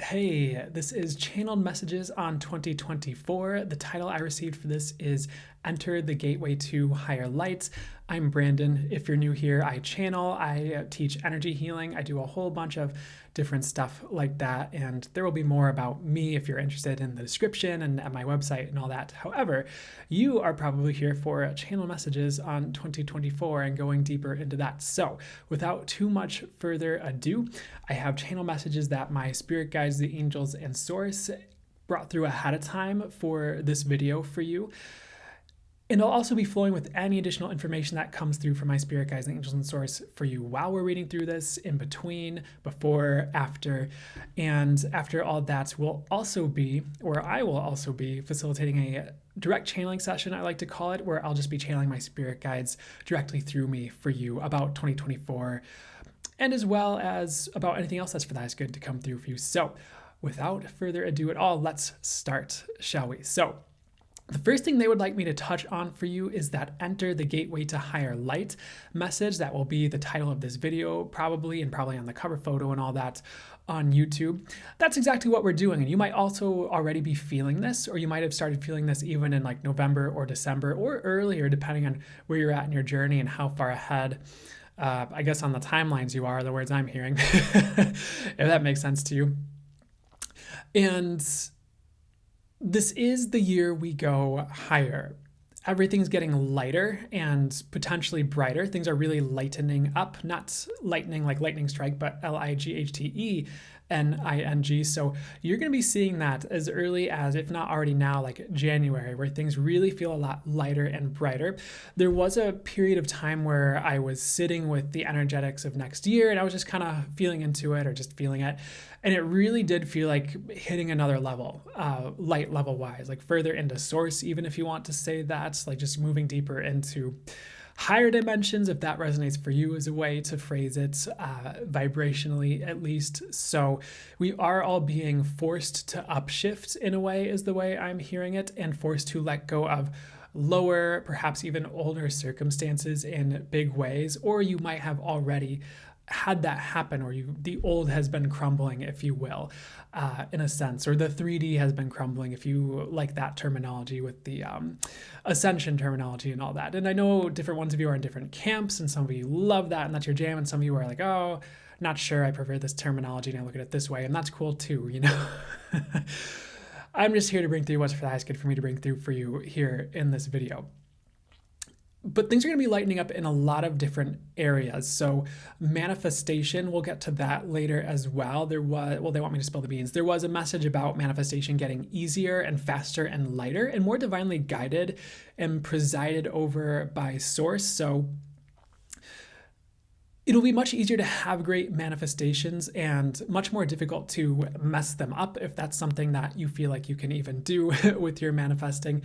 Hey, this is Channeled Messages on 2024. The title I received for this is Enter the Gateway to Higher Light. I'm Brandon. If you're new here, I channel, I teach energy healing. I do a whole bunch of different stuff like that, and there will be more about me if you're interested in the description and at my website and all that. However, you are probably here for Channel Messages on 2024 and going deeper into that. So without too much further ado, I have channel messages that my spirit guides, the angels, and source brought through ahead of time for this video for you. And I'll also be flowing with any additional information that comes through from my spirit guides, and angels, and source for you while we're reading through this, in between, before, after. And after all that, I will also be facilitating a direct channeling session, I like to call it, where I'll just be channeling my spirit guides directly through me for you about 2024, and as well as about anything else that's for the highest good to come through for you. So without further ado at all, let's start, shall we? So the first thing they would like me to touch on for you is that Enter the Gateway to Higher Light message. That will be the title of this video, probably on the cover photo and all that on YouTube. That's exactly what we're doing. And you might also already be feeling this, or you might have started feeling this even in like November or December or earlier, depending on where you're at in your journey and how far ahead, I guess, on the timelines you are the words I'm hearing, if that makes sense to you. And this is the year we go higher. Everything's getting lighter and potentially brighter. Things are really lightening up, not lightning like lightning strike, but Lightening. So you're going to be seeing that as early as, if not already now, like January, where things really feel a lot lighter and brighter. There was a period of time where I was sitting with the energetics of next year, and I was just kind of feeling into it, or just feeling it. And it really did feel like hitting another level, light level wise, like further into source, even if you want to say that, like just moving deeper into higher dimensions, if that resonates for you as a way to phrase it, vibrationally at least. So we are all being forced to upshift in a way, is the way I'm hearing it, and forced to let go of lower, perhaps even older circumstances in big ways, or you might have already had that happen, or the old has been crumbling, if you will, in a sense, or the 3D has been crumbling, if you like that terminology, with the ascension terminology and all that. And I know different ones of you are in different camps, and some of you love that and that's your jam, and some of you are like, oh, not sure, I prefer this terminology and I look at it this way, and that's cool too, you know. I'm just here to bring through what's for the highest good for me to bring through for you here in this video. But things are going to be lightening up in a lot of different areas. So manifestation, we'll get to that later as well. They want me to spill the beans. There was a message about manifestation getting easier and faster and lighter and more divinely guided and presided over by source. So it'll be much easier to have great manifestations and much more difficult to mess them up, if that's something that you feel like you can even do with your manifesting.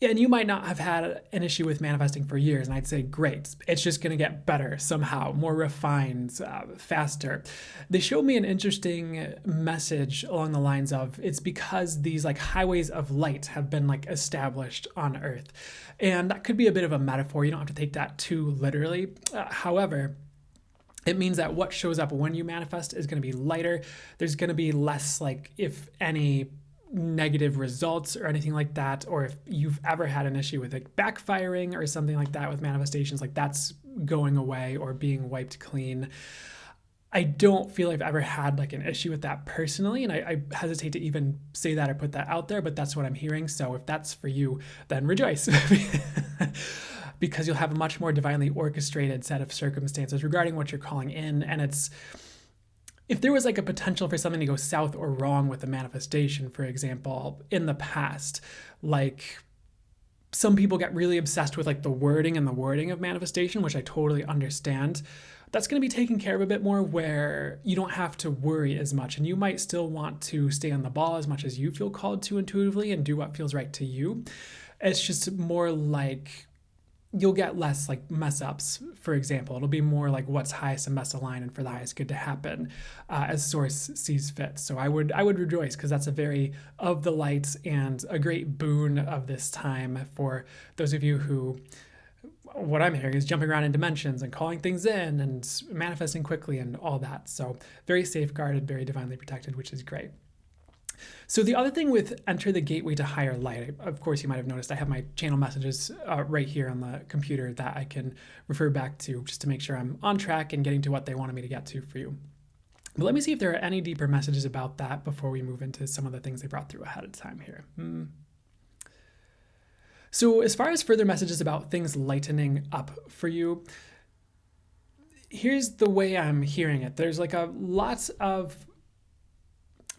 And you might not have had an issue with manifesting for years, and I'd say, great. It's just going to get better somehow, more refined, faster. They showed me an interesting message along the lines of, it's because these like highways of light have been like established on Earth. And that could be a bit of a metaphor. You don't have to take that too literally. However, it means that what shows up when you manifest is going to be lighter. There's going to be less, like, if any, negative results or anything like that, or if you've ever had an issue with like backfiring or something like that with manifestations, like that's going away or being wiped clean. I don't feel I've ever had like an issue with that personally, and I hesitate to even say that or put that out there, but that's what I'm hearing. So if that's for you, then rejoice. Because you'll have a much more divinely orchestrated set of circumstances regarding what you're calling in. And if there was like a potential for something to go south or wrong with a manifestation, for example, in the past, like some people get really obsessed with like the wording of manifestation, which I totally understand. That's going to be taken care of a bit more, where you don't have to worry as much, and you might still want to stay on the ball as much as you feel called to intuitively and do what feels right to you. It's just more like you'll get less like mess ups, for example. It'll be more like what's highest and best aligned and for the highest good to happen as source sees fit. So I would rejoice, because that's a very of the light and a great boon of this time for those of you who what I'm hearing is jumping around in dimensions and calling things in and manifesting quickly and all that. So very safeguarded, very divinely protected, which is great. So the other thing with enter the gateway to higher light, of course, you might have noticed I have my channel messages right here on the computer that I can refer back to just to make sure I'm on track and getting to what they wanted me to get to for you. But let me see if there are any deeper messages about that before we move into some of the things they brought through ahead of time here. So as far as further messages about things lightening up for you, here's the way I'm hearing it. There's like a lot of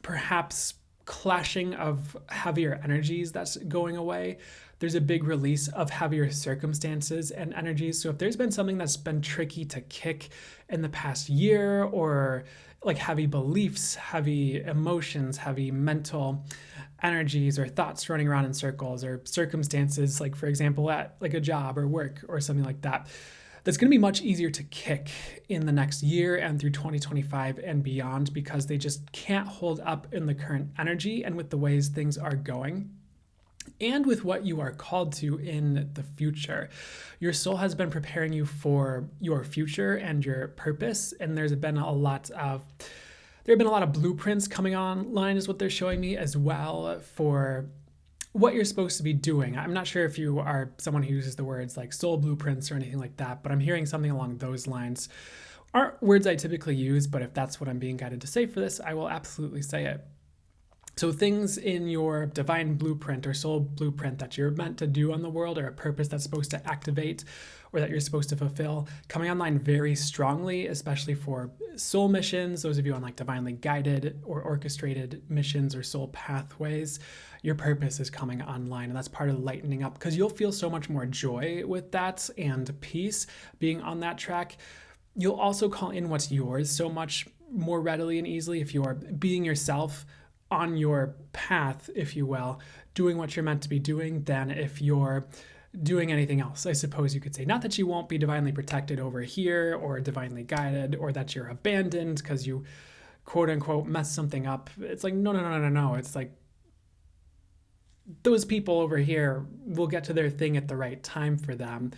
perhaps clashing of heavier energies that's going away. There's a big release of heavier circumstances and energies. So if there's been something that's been tricky to kick in the past year, or like heavy beliefs, heavy emotions, heavy mental energies or thoughts running around in circles, or circumstances like, for example, at like a job or work or something like that, that's going to be much easier to kick in the next year and through 2025 and beyond, because they just can't hold up in the current energy and with the ways things are going and with what you are called to in the future. Your soul has been preparing you for your future and your purpose, and there have been a lot of blueprints coming online, is what they're showing me as well, for what you're supposed to be doing. I'm not sure if you are someone who uses the words like soul blueprints or anything like that, but I'm hearing something along those lines. Aren't words I typically use, but if that's what I'm being guided to say for this, I will absolutely say it. So things in your divine blueprint or soul blueprint that you're meant to do on the world, or a purpose that's supposed to activate or that you're supposed to fulfill, coming online very strongly, especially for soul missions. Those of you on like divinely guided or orchestrated missions or soul pathways, your purpose is coming online, and that's part of lightening up, because you'll feel so much more joy with that and peace being on that track. You'll also call in what's yours so much more readily and easily if you are being yourself on your path, if you will, doing what you're meant to be doing, than if you're doing anything else, I suppose you could say. Not that you won't be divinely protected over here or divinely guided, or that you're abandoned because you quote unquote messed something up. It's like, no. It's like those people over here will get to their thing at the right time for them.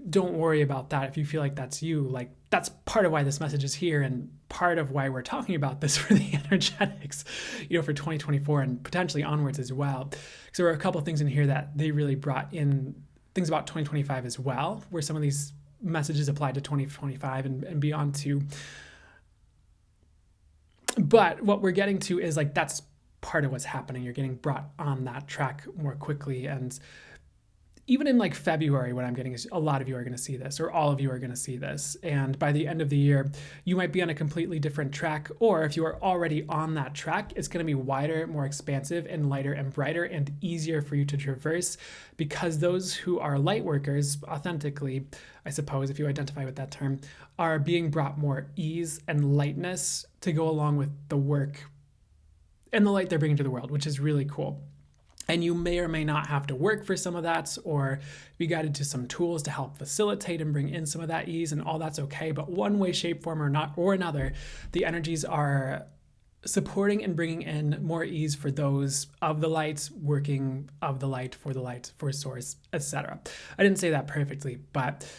Don't worry about that. If you feel like that's you, like that's part of why this message is here, and part of why we're talking about this for the energetics, for 2024 and potentially onwards as well. So there were a couple of things in here that they really brought in, things about 2025 as well, where some of these messages apply to 2025 and beyond too. But what we're getting to is like, that's part of what's happening. You're getting brought on that track more quickly. And even in like February, what I'm getting is a lot of you are going to see this, or all of you are going to see this. And by the end of the year, you might be on a completely different track. Or if you are already on that track, it's going to be wider, more expansive, and lighter and brighter and easier for you to traverse, because those who are light workers, authentically, I suppose, if you identify with that term, are being brought more ease and lightness to go along with the work and the light they're bringing to the world, which is really cool. And you may or may not have to work for some of that, or be guided to some tools to help facilitate and bring in some of that ease, and all that's okay. But one way, shape, form, or another, the energies are supporting and bringing in more ease for those of the light, working of the light, for source, etc. I didn't say that perfectly, but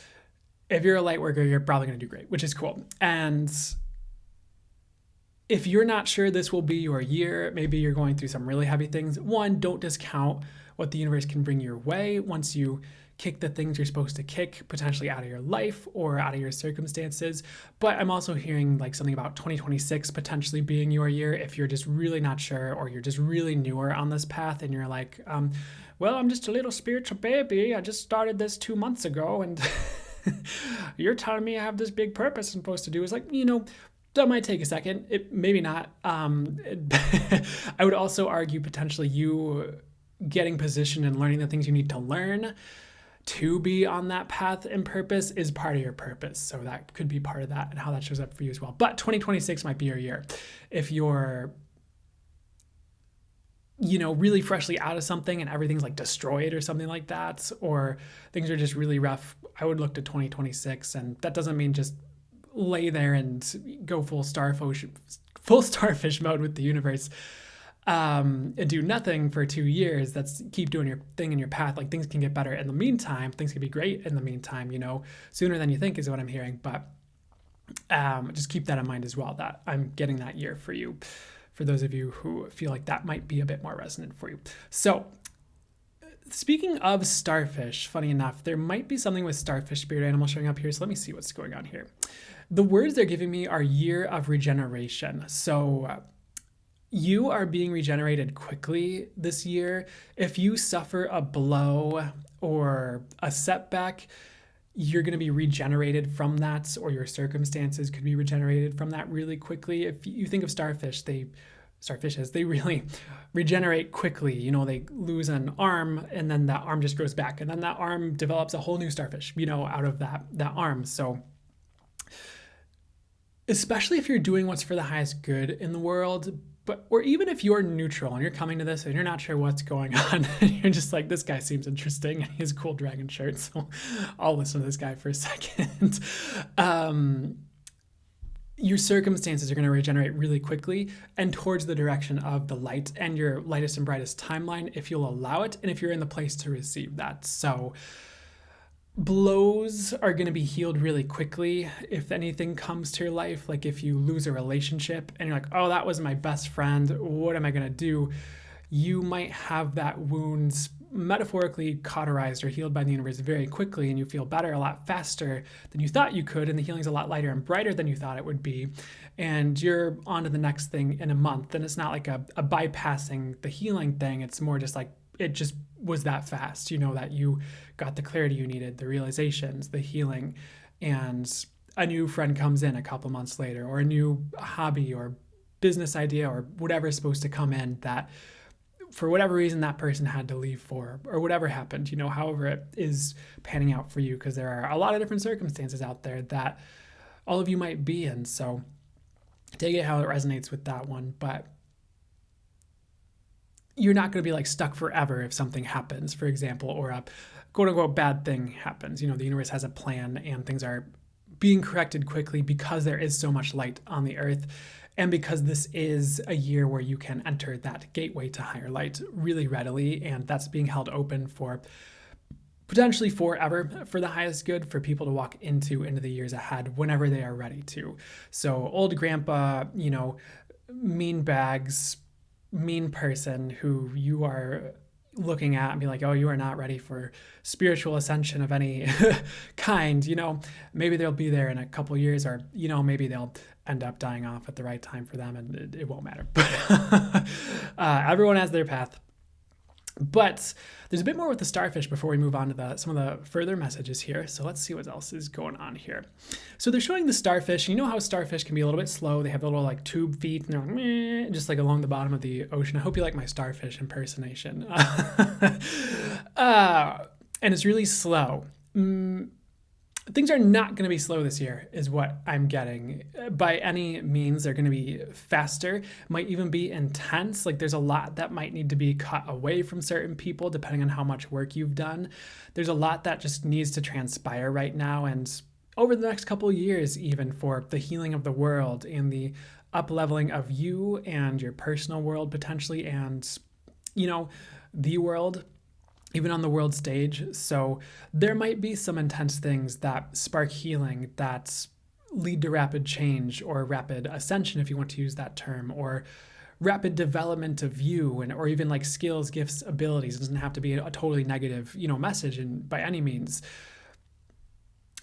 if you're a light worker, you're probably going to do great, which is cool. And if you're not sure this will be your year, maybe you're going through some really heavy things, one, don't discount what the universe can bring your way once you kick the things you're supposed to kick, potentially out of your life or out of your circumstances. But I'm also hearing like something about 2026 potentially being your year if you're just really not sure, or you're just really newer on this path and you're like, well, I'm just a little spiritual baby. I just started this 2 months ago, and you're telling me I have this big purpose I'm supposed to do. Is like, that might take a second. It maybe not. I would also argue potentially you getting positioned and learning the things you need to learn to be on that path and purpose is part of your purpose. So that could be part of that and how that shows up for you as well. But 2026 might be your year. If you're, really freshly out of something and everything's like destroyed or something like that, or things are just really rough, I would look to 2026. And that doesn't mean just lay there and go full starfish mode with the universe. and do nothing for 2 years, that's keep doing your thing in your path. Like things can get better in the meantime. Things can be great in the meantime, sooner than you think is what I'm hearing. But just keep that in mind as well, that I'm getting that year for you, for those of you who feel like that might be a bit more resonant for you. So speaking of starfish, funny enough, there might be something with starfish spirit animal showing up here. So let me see what's going on here. The words they're giving me are year of regeneration. So you are being regenerated quickly this year. If you suffer a blow or a setback, you're going to be regenerated from that, or your circumstances could be regenerated from that really quickly. If you think of starfishes, they really regenerate quickly. They lose an arm and then that arm just grows back, and then that arm develops a whole new starfish, out of that arm. So especially if you're doing what's for the highest good in the world, or even if you're neutral and you're coming to this and you're not sure what's going on, and you're just like, this guy seems interesting and he has a cool dragon shirt, so I'll listen to this guy for a second. Your circumstances are going to regenerate really quickly and towards the direction of the light and your lightest and brightest timeline, if you'll allow it and if you're in the place to receive that. So blows are going to be healed really quickly if anything comes to your life. Like if you lose a relationship and you're like, oh, that was my best friend, what am I going to do? You might have that wound metaphorically cauterized or healed by the universe very quickly, and you feel better a lot faster than you thought you could, and the healing's a lot lighter and brighter than you thought it would be, and you're on to the next thing in a month. And it's not like a bypassing the healing thing. It's more just like it just was that fast, that you got the clarity you needed, the realizations, the healing, and a new friend comes in a couple months later, or a new hobby or business idea or whatever is supposed to come in that for whatever reason that person had to leave for, or whatever happened, however it is panning out for you, because there are a lot of different circumstances out there that all of you might be in. So take it how it resonates with that one, but you're not going to be like stuck forever if something happens, for example, or a quote unquote bad thing happens. The universe has a plan and things are being corrected quickly because there is so much light on the earth. And because this is a year where you can enter that gateway to higher light really readily, and that's being held open for potentially forever for the highest good, for people to walk into the years ahead whenever they are ready to. So old grandpa, mean bags, mean person who you are looking at and be like, oh, you are not ready for spiritual ascension of any kind, maybe they'll be there in a couple years, or, maybe they'll end up dying off at the right time for them and it won't matter. But everyone has their path. But there's a bit more with the starfish before we move on to some of the further messages here. So let's see what else is going on here. So they're showing the starfish. You know how starfish can be a little bit slow. They have the little like tube feet and they're like, meh, just like along the bottom of the ocean. I hope you like my starfish impersonation. And it's really slow. Things are not going to be slow this year is what I'm getting. By any means, they're going to be faster, might even be intense. Like there's a lot that might need to be cut away from certain people depending on how much work you've done. There's a lot that just needs to transpire right now and over the next couple of years, even, for the healing of the world and the upleveling of you and your personal world potentially, and, the world, even on the world stage. So there might be some intense things that spark healing, that lead to rapid change or rapid ascension, if you want to use that term, or rapid development of you, or even like skills, gifts, abilities. It doesn't have to be a totally negative, message and by any means.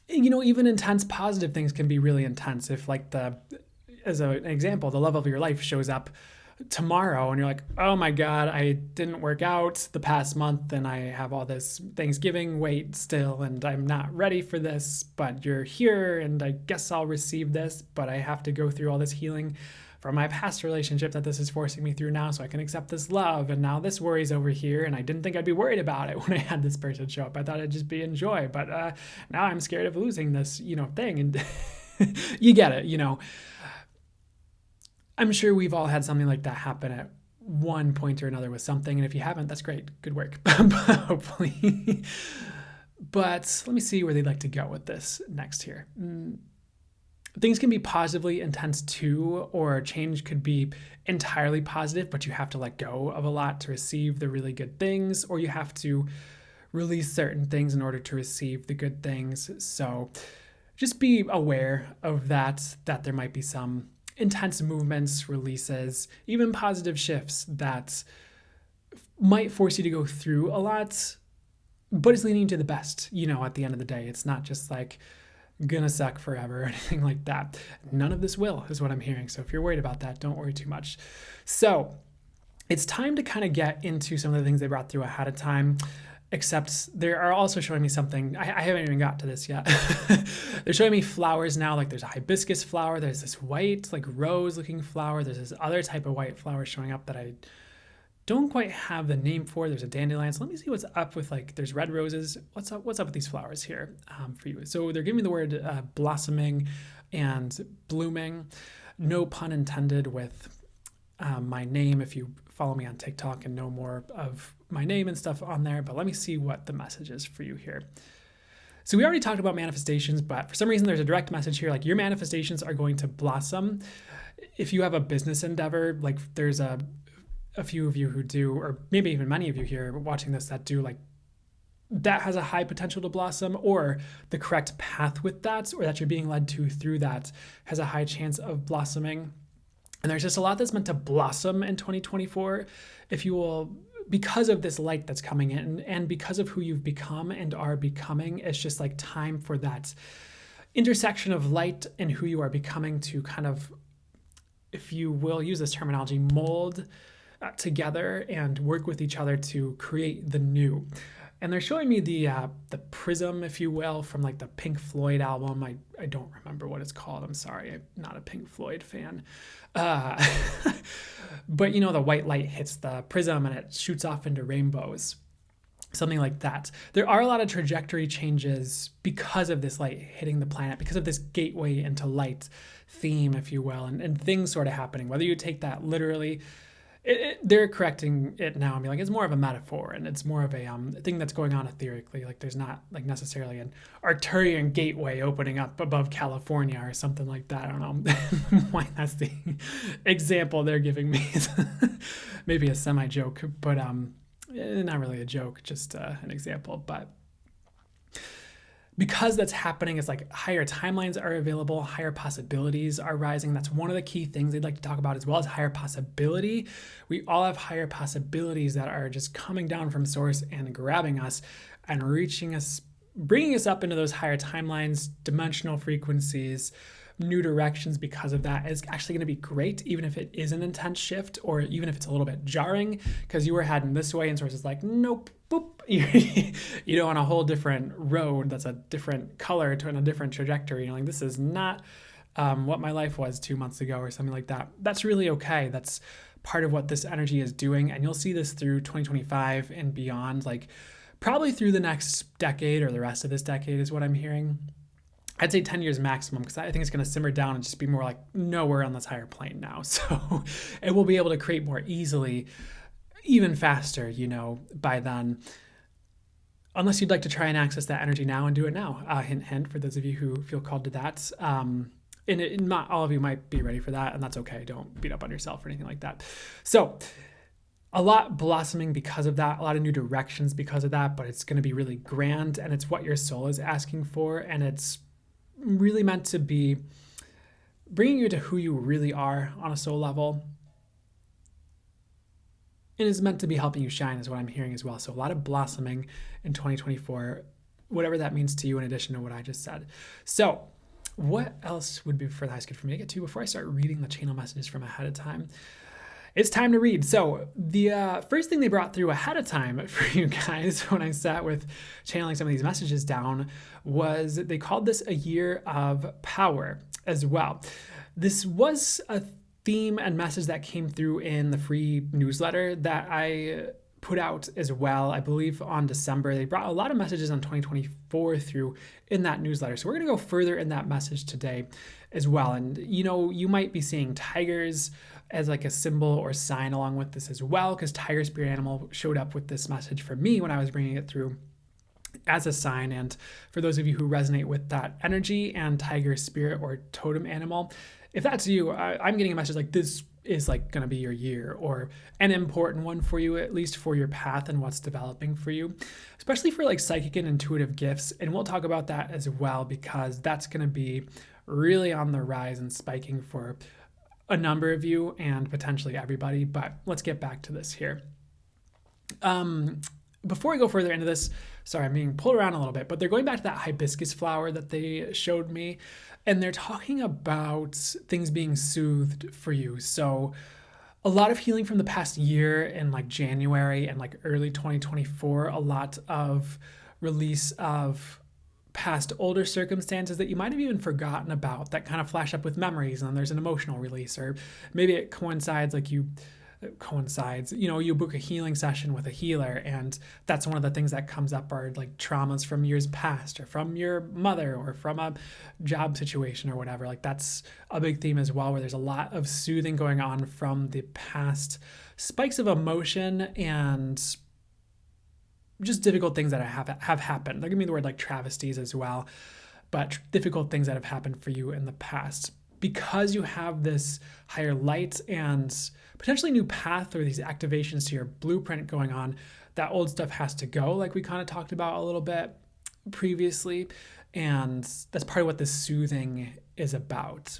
Even intense positive things can be really intense. If like as an example, the love of your life shows up tomorrow and you're like, oh my God, I didn't work out the past month and I have all this Thanksgiving weight still and I'm not ready for this, but you're here and I guess I'll receive this, but I have to go through all this healing from my past relationship that this is forcing me through now so I can accept this love, and now this worry's over here and I didn't think I'd be worried about it when I had this person show up. I thought I'd just be in joy, but now I'm scared of losing this, thing. And you get it, I'm sure we've all had something like that happen at one point or another with something. And if you haven't, that's great. Good work. Hopefully. But let me see where they'd like to go with this next here. things can be positively intense too, or change could be entirely positive, but you have to let go of a lot to receive the really good things, or you have to release certain things in order to receive the good things. So just be aware of that there might be some intense movements, releases, even positive shifts that might force you to go through a lot, but it's leading to the best, at the end of the day. It's not just like gonna suck forever or anything like that. None of this will, is what I'm hearing. So if you're worried about that, don't worry too much. So it's time to kind of get into some of the things they brought through ahead of time, except they are also showing me something. I haven't even got to this yet. They're showing me flowers now. Like there's a hibiscus flower. There's this white, like rose looking flower. There's this other type of white flower showing up that I don't quite have the name for. There's a dandelion. So let me see what's up with, like, there's red roses. What's up with these flowers here for you? So they're giving me the word blossoming and blooming. No pun intended with my name if you follow me on TikTok and know more of my name and stuff on there. But let me see what the message is for you here. So we already talked about manifestations, but for some reason there's a direct message here, like your manifestations are going to blossom. If you have a business endeavor, like there's a few of you who do, or maybe even many of you here watching this that do, like that has a high potential to blossom, or the correct path with that, or that you're being led to through that has a high chance of blossoming. And there's just a lot that's meant to blossom in 2024, if you will, because of this light that's coming in and because of who you've become and are becoming. It's just like time for that intersection of light and who you are becoming to kind of, if you will use this terminology, mold together and work with each other to create the new. And they're showing me the prism, if you will, from like the Pink Floyd album. I don't remember what it's called. I'm sorry. I'm not a Pink Floyd fan. But the white light hits the prism and it shoots off into rainbows. Something like that. There are a lot of trajectory changes because of this light hitting the planet, because of this gateway into light theme, if you will, and things sort of happening. Whether you take that literally, they're correcting it now and be like, it's more of a metaphor and it's more of a thing that's going on etherically. Like there's not like necessarily an Arcturian gateway opening up above California or something like that. I don't know why that's the example they're giving me. Maybe a semi-joke, but not really a joke, just an example. But because that's happening, it's like higher timelines are available, higher possibilities are rising. That's one of the key things they'd like to talk about, as well as higher possibility. We all have higher possibilities that are just coming down from source and grabbing us and reaching us, bringing us up into those higher timelines, dimensional frequencies, new directions. Because of that, it's actually going to be great, even if it is an intense shift, or even if it's a little bit jarring, because you were heading this way and source is like, nope, boop. You're on a whole different road that's a different color to a different trajectory. You're like, this is not what my life was 2 months ago or something like that. That's really okay. That's part of what this energy is doing. And you'll see this through 2025 and beyond, like probably through the next decade or the rest of this decade is what I'm hearing. I'd say 10 years maximum, because I think it's going to simmer down and just be more like, no, we're on this higher plane now. So it will be able to create more easily, even faster, by then. Unless you'd like to try and access that energy now and do it now. Hint, hint, for those of you who feel called to that. And not all of you might be ready for that, and that's okay. Don't beat up on yourself or anything like that. So a lot blossoming because of that, a lot of new directions because of that, but it's going to be really grand, and it's what your soul is asking for, and it's really meant to be bringing you to who you really are on a soul level. And is meant to be helping you shine, is what I'm hearing as well. So a lot of blossoming in 2024, whatever that means to you, in addition to what I just said. So what else would be for the highest good for me to get to before I start reading the channel messages from ahead of time? It's time to read. So the first thing they brought through ahead of time for you guys when I sat with channeling some of these messages down was they called this a year of power as well. This was a theme and message that came through in the free newsletter that I put out as well, I believe on December. They brought a lot of messages on 2024 through in that newsletter. So we're going to go further in that message today as well. And you might be seeing tigers as like a symbol or sign along with this as well, because tiger spirit animal showed up with this message for me when I was bringing it through. as a sign. And for those of you who resonate with that energy and tiger spirit or totem animal, if that's you, I'm getting a message like this is like going to be your year, or an important one for you, at least for your path and what's developing for you, especially for like psychic and intuitive gifts. And we'll talk about that as well, because that's going to be really on the rise and spiking for a number of you and potentially everybody. But let's get back to this here. Before we go further into this, sorry, I'm being pulled around a little bit, but they're going back to that hibiscus flower that they showed me, and they're talking about things being soothed for you. So a lot of healing from the past year in like January and like early 2024, a lot of release of past older circumstances that you might have even forgotten about that kind of flash up with memories, and then there's an emotional release, or maybe it coincides, you book a healing session with a healer, and that's one of the things that comes up are like traumas from years past, or from your mother, or from a job situation or whatever. Like that's a big theme as well, where there's a lot of soothing going on from the past spikes of emotion and just difficult things that have happened. They're gonna be the word like travesties as well, but difficult things that have happened for you in the past. Because you have this higher light and potentially new path, or these activations to your blueprint going on, that old stuff has to go, like we kind of talked about a little bit previously. And that's part of what this soothing is about.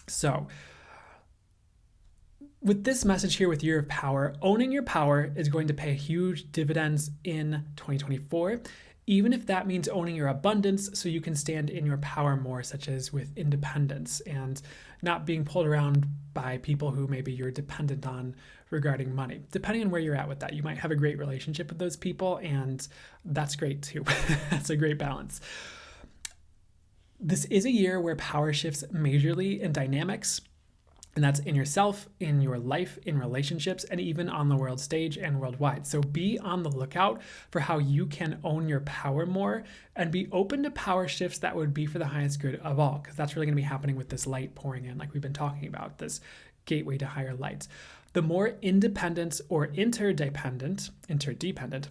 So with this message here with Year of Power, owning your power is going to pay huge dividends in 2024, even if that means owning your abundance so you can stand in your power more, such as with independence and not being pulled around by people who maybe you're dependent on regarding money. Depending on where you're at with that, you might have a great relationship with those people, and that's great too. That's a great balance. This is a year where power shifts majorly in dynamics, and that's in yourself, in your life, in relationships, and even on the world stage and worldwide. So be on the lookout for how you can own your power more, and be open to power shifts that would be for the highest good of all, because that's really going to be happening with this light pouring in, like we've been talking about, this gateway to higher lights. The more independent or interdependent,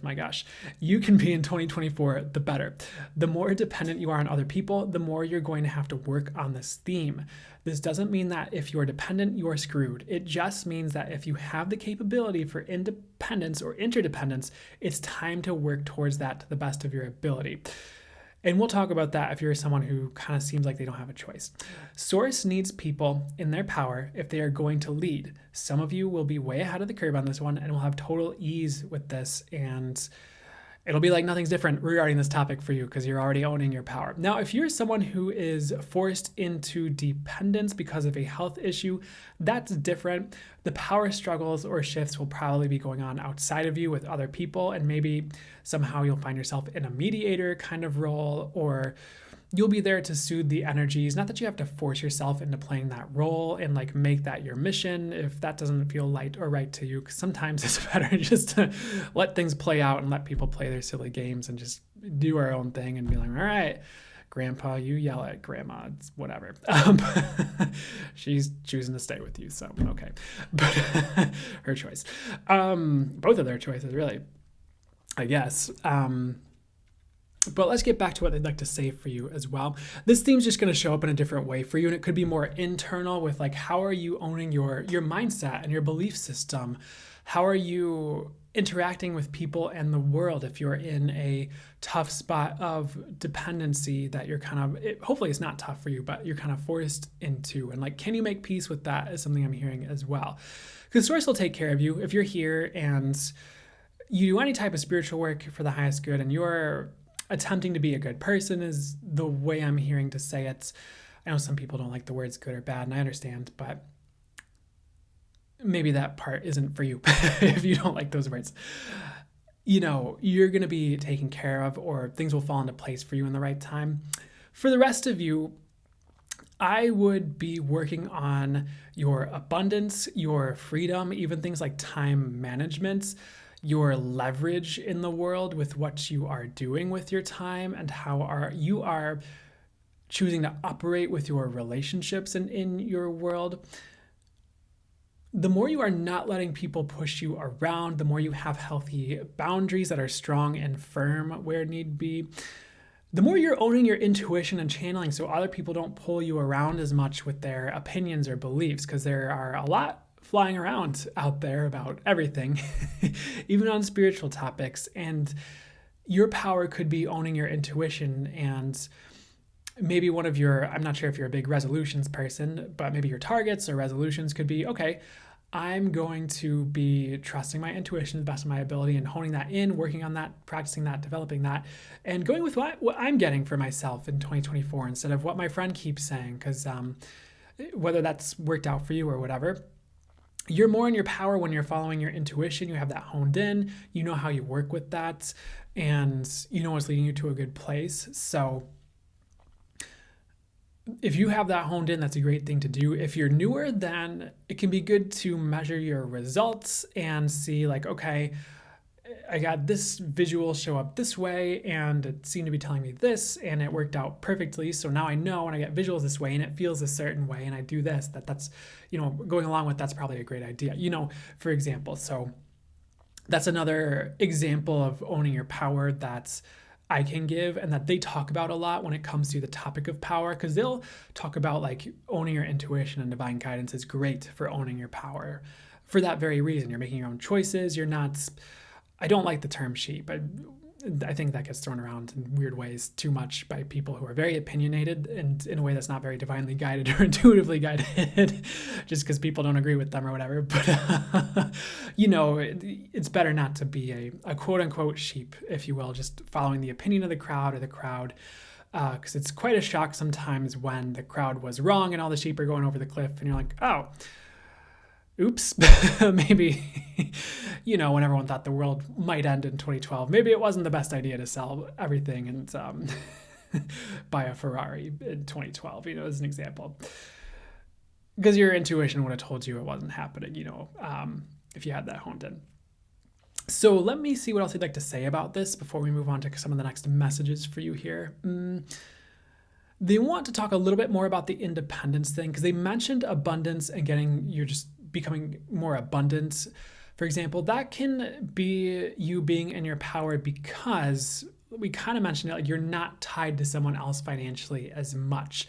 my gosh, you can be in 2024, the better. The more dependent you are on other people, the more you're going to have to work on this theme. This doesn't mean that if you're dependent, you're screwed. It just means that if you have the capability for independence or interdependence, it's time to work towards that to the best of your ability. And we'll talk about that if you're someone who kind of seems like they don't have a choice. Source needs people in their power if they are going to lead. Some of you will be way ahead of the curve on this one and will have total ease with this, and it'll be like nothing's different regarding this topic for you because you're already owning your power. Now, if you're someone who is forced into dependence because of a health issue, that's different. The power struggles or shifts will probably be going on outside of you with other people, and maybe somehow you'll find yourself in a mediator kind of role, or you'll be there to soothe the energies. Not that you have to force yourself into playing that role and like make that your mission if that doesn't feel light or right to you, because sometimes it's better just to let things play out and let people play their silly games and just do our own thing and be like, all right, Grandpa, you yell at Grandma, it's whatever. She's choosing to stay with you, so okay. But her choice. Both of their choices, really, I guess. But let's get back to what they'd like to say for you as well. This theme's just going to show up in a different way for you, and it could be more internal with like, how are you owning your mindset and your belief system? How are you interacting with people and the world if you're in a tough spot of dependency that you're hopefully it's not tough for you, but you're kind of forced into? And like, can you make peace with that is something I'm hearing as well. Because Source will take care of you if you're here and you do any type of spiritual work for the highest good, and you're attempting to be a good person is the way I'm hearing to say it. I know some people don't like the words good or bad, and I understand, but maybe that part isn't for you if you don't like those words. You're going to be taken care of, or things will fall into place for you in the right time. For the rest of you, I would be working on your abundance, your freedom, even things like time management, your leverage in the world with what you are doing with your time, and how you are choosing to operate with your relationships and in your world. the more you are not letting people push you around, the more you have healthy boundaries that are strong and firm where need be, the more you're owning your intuition and channeling so other people don't pull you around as much with their opinions or beliefs, because there are a lot flying around out there about everything, even on spiritual topics. And your power could be owning your intuition. And maybe one of your, I'm not sure if you're a big resolutions person, but maybe your targets or resolutions could be, okay, I'm going to be trusting my intuition to the best of my ability and honing that in, working on that, practicing that, developing that, and going with what I'm getting for myself in 2024 instead of what my friend keeps saying. Because whether that's worked out for you or whatever, you're more in your power when you're following your intuition. You have that honed in, you know how you work with that, and you know what's leading you to a good place. So if you have that honed in, that's a great thing to do. If you're newer, then it can be good to measure your results and see like, okay, I got this visual show up this way and it seemed to be telling me this and it worked out perfectly. So now I know when I get visuals this way and it feels a certain way and I do this, that's, going along with that's probably a great idea, for example. So that's another example of owning your power that's I can give and that they talk about a lot when it comes to the topic of power, because they'll talk about like owning your intuition and divine guidance is great for owning your power for that very reason. You're making your own choices. You're not, I don't like the term sheep, but I think that gets thrown around in weird ways too much by people who are very opinionated and in a way that's not very divinely guided or intuitively guided just because people don't agree with them or whatever. But, it's better not to be a quote unquote sheep, if you will, just following the opinion of the crowd or the crowd. Because it's quite a shock sometimes when the crowd was wrong and all the sheep are going over the cliff and you're like, oh, oops, maybe, when everyone thought the world might end in 2012, maybe it wasn't the best idea to sell everything and buy a Ferrari in 2012, as an example. Because your intuition would have told you it wasn't happening, if you had that honed in. So let me see what else you'd like to say about this before we move on to some of the next messages for you here. They want to talk a little bit more about the independence thing because they mentioned abundance and you're just becoming more abundant. For example, that can be you being in your power because we kind of mentioned it, like you're not tied to someone else financially as much.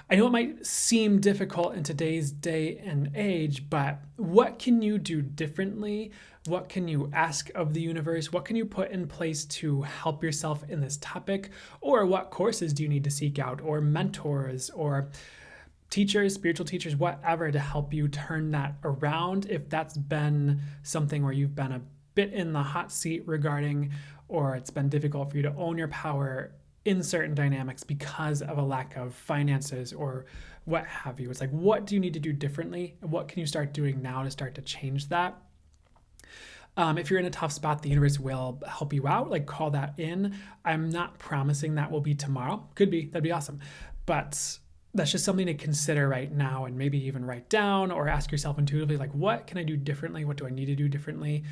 I know it might seem difficult in today's day and age, but what can you do differently? What can you ask of the universe? What can you put in place to help yourself in this topic? Or what courses do you need to seek out, or mentors, or teachers, spiritual teachers, whatever, to help you turn that around if that's been something where you've been a bit in the hot seat regarding, or it's been difficult for you to own your power in certain dynamics because of a lack of finances or what have you. It's like, what do you need to do differently? What can you start doing now to start to change that? If you're in a tough spot, the universe will help you out, like call that in. I'm not promising that will be tomorrow. Could be, that'd be awesome. But that's just something to consider right now and maybe even write down or ask yourself intuitively, like, what can I do differently? What do I need to do differently?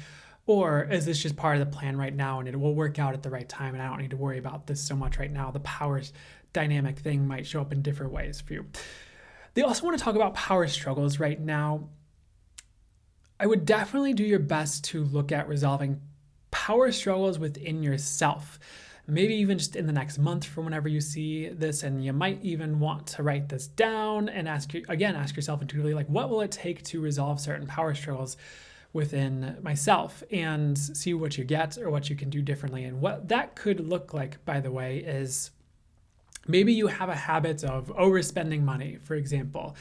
Or is this just part of the plan right now and it will work out at the right time and I don't need to worry about this so much right now? The power dynamic thing might show up in different ways for you. They also want to talk about power struggles right now. I would definitely do your best to look at resolving power struggles within yourself. Maybe even just in the next month from whenever you see this, and you might even want to write this down and ask yourself intuitively, like, what will it take to resolve certain power struggles within myself, and see what you get or what you can do differently. And what that could look like, by the way, is maybe you have a habit of overspending money, for example,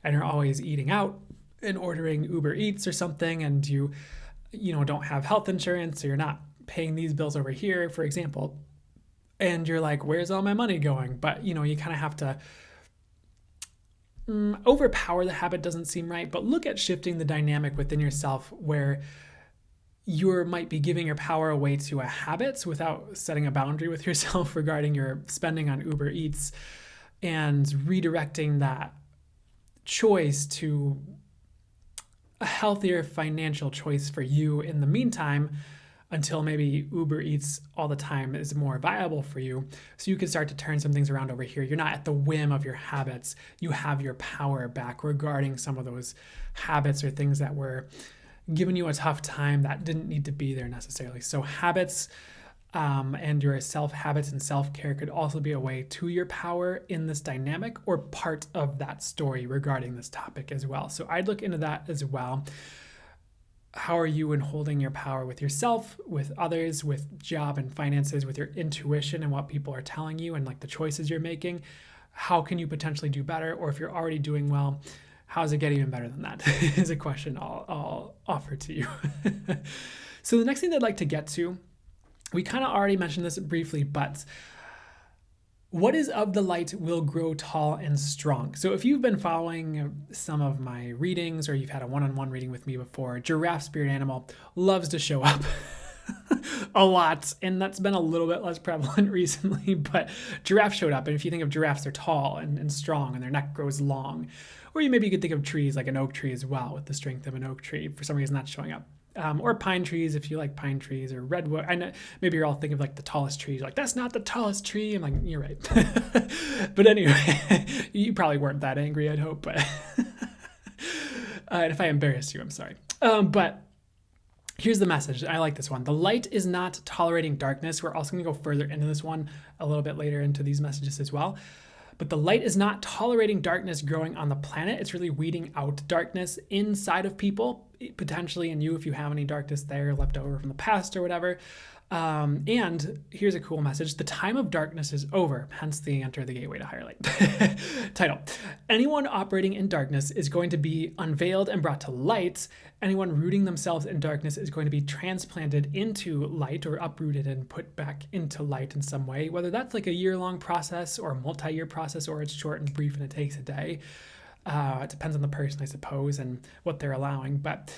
and you're always eating out and ordering Uber Eats or something, and you don't have health insurance, or you're not paying these bills over here, for example, and you're like, where's all my money going? But you kind of have to overpower the habit, doesn't seem right, but look at shifting the dynamic within yourself where you might be giving your power away to a habit without setting a boundary with yourself regarding your spending on Uber Eats, and redirecting that choice to a healthier financial choice for you in the meantime, until maybe Uber Eats all the time is more viable for you. So you can start to turn some things around over here. You're not at the whim of your habits. You have your power back regarding some of those habits or things that were giving you a tough time that didn't need to be there necessarily. So habits and your habits and self-care could also be a way to your power in this dynamic, or part of that story regarding this topic as well. So I'd look into that as well. How are you in holding your power with yourself, with others, with job and finances, with your intuition and what people are telling you and like the choices you're making? How can you potentially do better? Or if you're already doing well, how does it get even better than that? Is a question I'll offer to you. So the next thing I'd like to get to, we kind of already mentioned this briefly, but what is of the light will grow tall and strong. So if you've been following some of my readings, or you've had a one-on-one reading with me before, giraffe spirit animal loves to show up a lot. And that's been a little bit less prevalent recently, but giraffe showed up. And if you think of giraffes, they're tall and strong and their neck grows long. Or maybe you could think of trees like an oak tree as well, with the strength of an oak tree. For some reason, that's showing up. Or pine trees, if you like pine trees, or redwood. I know maybe you're all thinking of like the tallest trees. Like, that's not the tallest tree. I'm like, you're right. But anyway, you probably weren't that angry, I'd hope. But and if I embarrassed you, I'm sorry. But here's the message. I like this one. The light is not tolerating darkness. We're also going to go further into this one a little bit later into these messages as well. But the light is not tolerating darkness growing on the planet. It's really weeding out darkness inside of people, potentially in you if you have any darkness there left over from the past or whatever. And here's a cool message. The time of darkness is over, hence the Enter the Gateway to Higher Light title. Anyone operating in darkness is going to be unveiled and brought to light. Anyone rooting themselves in darkness is going to be transplanted into light, or uprooted and put back into light in some way, whether that's like a year-long process or a multi-year process, or it's short and brief and it takes a day. It depends on the person, I suppose, and what they're allowing. But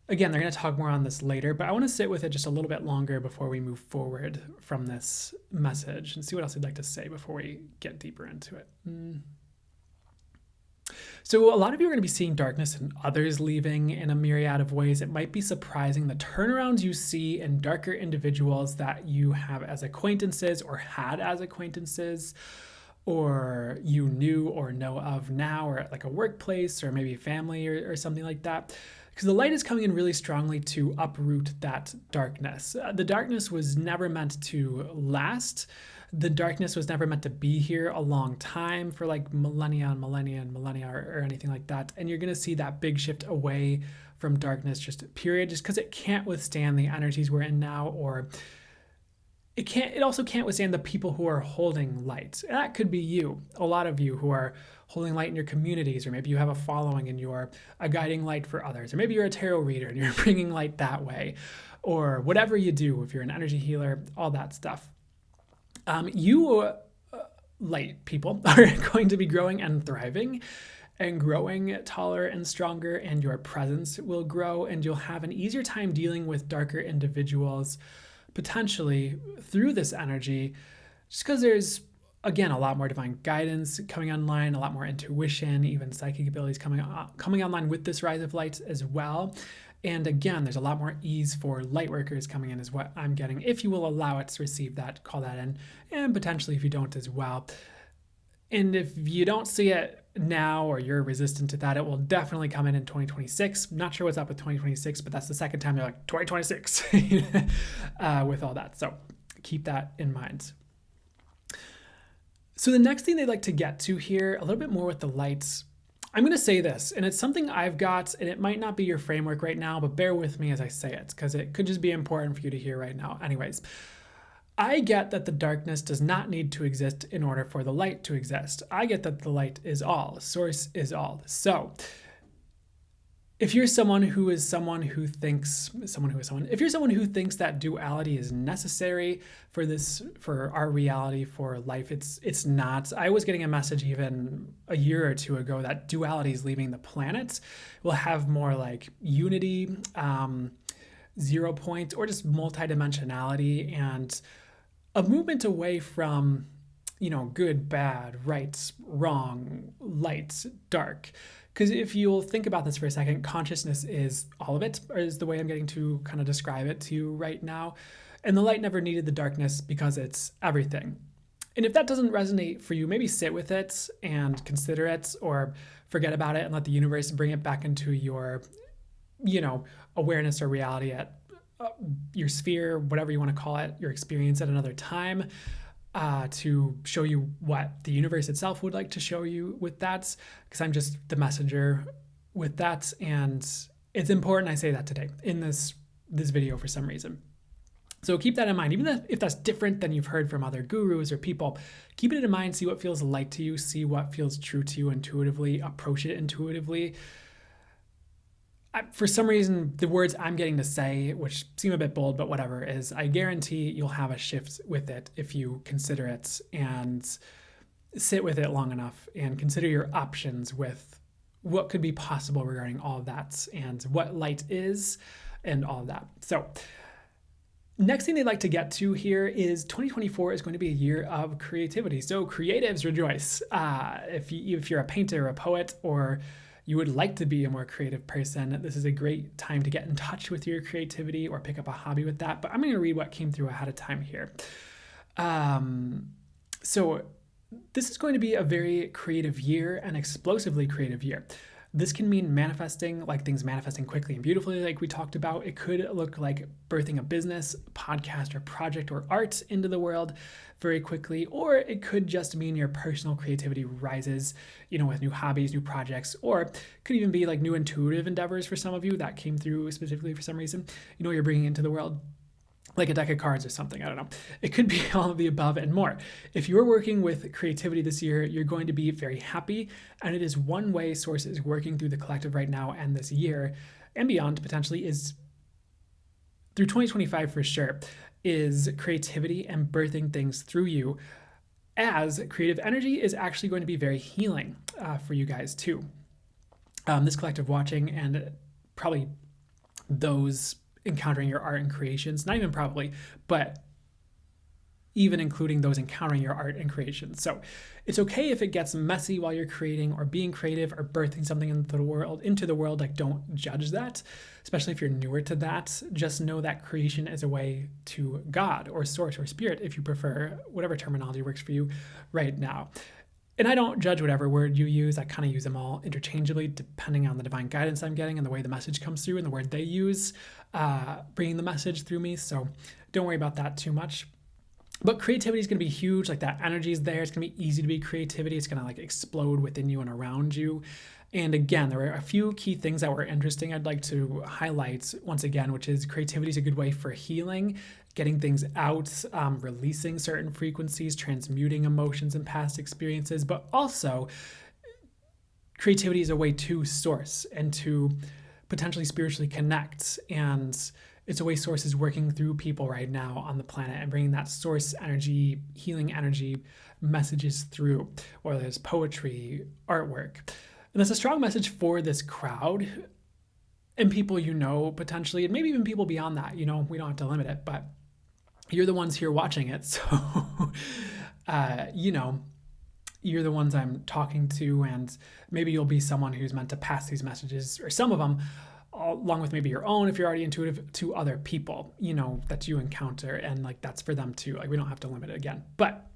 again, they're going to talk more on this later, but I want to sit with it just a little bit longer before we move forward from this message and see what else I'd like to say before we get deeper into it. So a lot of you are going to be seeing darkness and others leaving in a myriad of ways. It might be surprising the turnarounds you see in darker individuals that you have as acquaintances, or had as acquaintances, or you knew or know of now, or at like a workplace, or maybe family, or something like that. Because the light is coming in really strongly to uproot that darkness. The darkness was never meant to last. The darkness was never meant to be here a long time, for like millennia, or anything like that. And you're going to see that big shift away from darkness, just period, just because it can't withstand the energies we're in now, or it also can't withstand the people who are holding light. And that could be you, a lot of you who are holding light in your communities, or maybe you have a following and you're a guiding light for others, or maybe you're a tarot reader and you're bringing light that way, or whatever you do, if you're an energy healer, all that stuff. You light people are going to be growing and thriving, and growing taller and stronger, and your presence will grow, and you'll have an easier time dealing with darker individuals potentially through this energy, just because there's, again, a lot more divine guidance coming online, a lot more intuition, even psychic abilities coming online with this rise of light as well. And again, there's a lot more ease for light workers coming in, is what I'm getting. If you will allow it to receive that, call that in, and potentially if you don't as well. And if you don't see it now, or you're resistant to that, it will definitely come in 2026. Not sure what's up with 2026, but that's the second time they're like 2026 with all that. So keep that in mind. So the next thing they'd like to get to here, a little bit more with the lights. I'm going to say this, and it's something I've got, and it might not be your framework right now, but bear with me as I say it, because it could just be important for you to hear right now. Anyways, I get that the darkness does not need to exist in order for the light to exist. I get that the light is all, source is all. So if you're someone who thinks that duality is necessary for our reality, for life, it's not. I was getting a message even a year or two ago that duality is leaving the planet. We'll have more like unity, 0 point, or just multidimensionality, and a movement away from, good, bad, right, wrong, light, dark, Because if you'll think about this for a second, consciousness is all of it, or is the way I'm getting to kind of describe it to you right now. And the light never needed the darkness because it's everything. And if that doesn't resonate for you, maybe sit with it and consider it, or forget about it and let the universe bring it back into your, awareness or reality at your sphere, whatever you want to call it, your experience at another time, to show you what the universe itself would like to show you with that, because I'm just the messenger with that. And it's important I say that today in this video for some reason. So keep that in mind. Even if that's different than you've heard from other gurus or people, keep it in mind, see what feels light to you, see what feels true to you intuitively, approach it intuitively. For some reason, the words I'm getting to say, which seem a bit bold, but whatever, is I guarantee you'll have a shift with it if you consider it and sit with it long enough and consider your options with what could be possible regarding all of that and what light is and all of that. So next thing they'd like to get to here is 2024 is going to be a year of creativity. So creatives, rejoice. If you're a painter or a poet, or you would like to be a more creative person, this is a great time to get in touch with your creativity or pick up a hobby with that. But I'm going to read what came through ahead of time here. So this is going to be a very creative year, an explosively creative year. This can mean manifesting, like things manifesting quickly and beautifully, like we talked about. It could look like birthing a business, podcast, or project or art into the world very quickly, or it could just mean your personal creativity rises, with new hobbies, new projects, or it could even be like new intuitive endeavors for some of you that came through specifically for some reason, you're bringing into the world, like a deck of cards or something. I don't know. It could be all of the above and more. If you're working with creativity this year, you're going to be very happy. And it is one way Source is working through the collective right now and this year and beyond potentially is through 2025 for sure, is creativity and birthing things through you, as creative energy is actually going to be very healing for you guys too. This collective watching and probably those encountering your art and creations, not even probably, but even including those encountering your art and creations. So it's okay if it gets messy while you're creating or being creative or birthing something into the world. Like, don't judge that, especially if you're newer to that. Just know that creation is a way to God or source or spirit, if you prefer, whatever terminology works for you right now. And I don't judge whatever word you use. I kind of use them all interchangeably depending on the divine guidance I'm getting and the way the message comes through and the word they use, bringing the message through me. So don't worry about that too much. But creativity is going to be huge. Like, that energy is there. It's going to be easy to be creativity. It's going to explode within you and around you. And again, there were a few key things that were interesting I'd like to highlight once again, which is creativity is a good way for healing, getting things out, releasing certain frequencies, transmuting emotions and past experiences, but also creativity is a way to source and to potentially spiritually connect. And it's a way Source is working through people right now on the planet and bringing that source energy, healing energy messages through, whether it's poetry, artwork. And that's a strong message for this crowd and people potentially, and maybe even people beyond that. We don't have to limit it, but you're the ones here watching it. So, you're the ones I'm talking to, and maybe you'll be someone who's meant to pass these messages, or some of them, along with maybe your own, if you're already intuitive, to other people, that you encounter. And that's for them too. We don't have to limit it again. But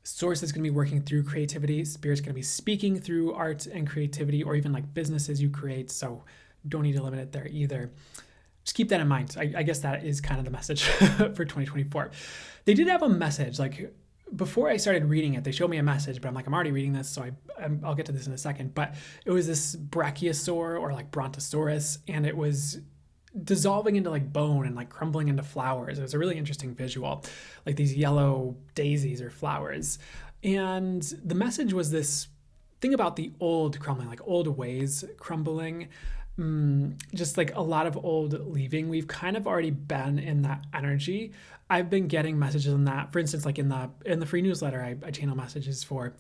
Source is going to be working through creativity. Spirit's going to be speaking through art and creativity, or even businesses you create. So don't need to limit it there either. Just keep that in mind. I guess that is kind of the message for 2024. They did have a message. Before I started reading it, they showed me a message, but I'm already reading this, so I'll get to this in a second. But it was this brachiosaur or brontosaurus, and it was dissolving into bone and crumbling into flowers. It was a really interesting visual, these yellow daisies or flowers. And the message was this thing about the old crumbling, old ways crumbling, just a lot of old leaving. We've kind of already been in that energy. I've been getting messages on that. For instance, in the free newsletter, I channel messages for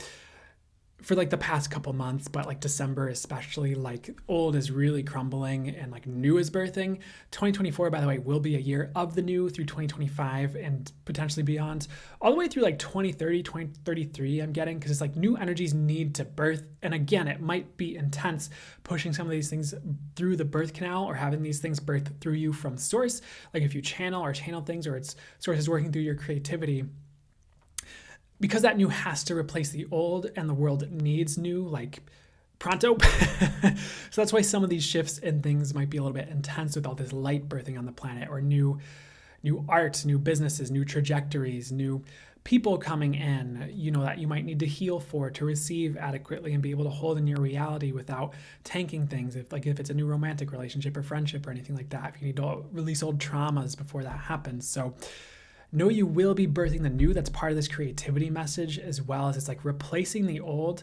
for like the past couple months, but like December especially, like old is really crumbling and like new is birthing. 2024, by the way, will be a year of the new through 2025 and potentially beyond, all the way through like 2030, 2033, I'm getting, because it's like new energies need to birth. And again, it might be intense pushing some of these things through the birth canal or having these things birth through you from source. Like if you channel things, or it's source is working through your creativity, because that new has to replace the old and the world needs new, like pronto. So that's why some of these shifts and things might be a little bit intense with all this light birthing on the planet, or new art, new businesses, new trajectories, new people coming in, that you might need to heal for to receive adequately and be able to hold in your reality without tanking things. If it's a new romantic relationship or friendship or anything like that, if you need to release old traumas before that happens. So know you will be birthing the new. That's part of this creativity message, as well as it's like replacing the old.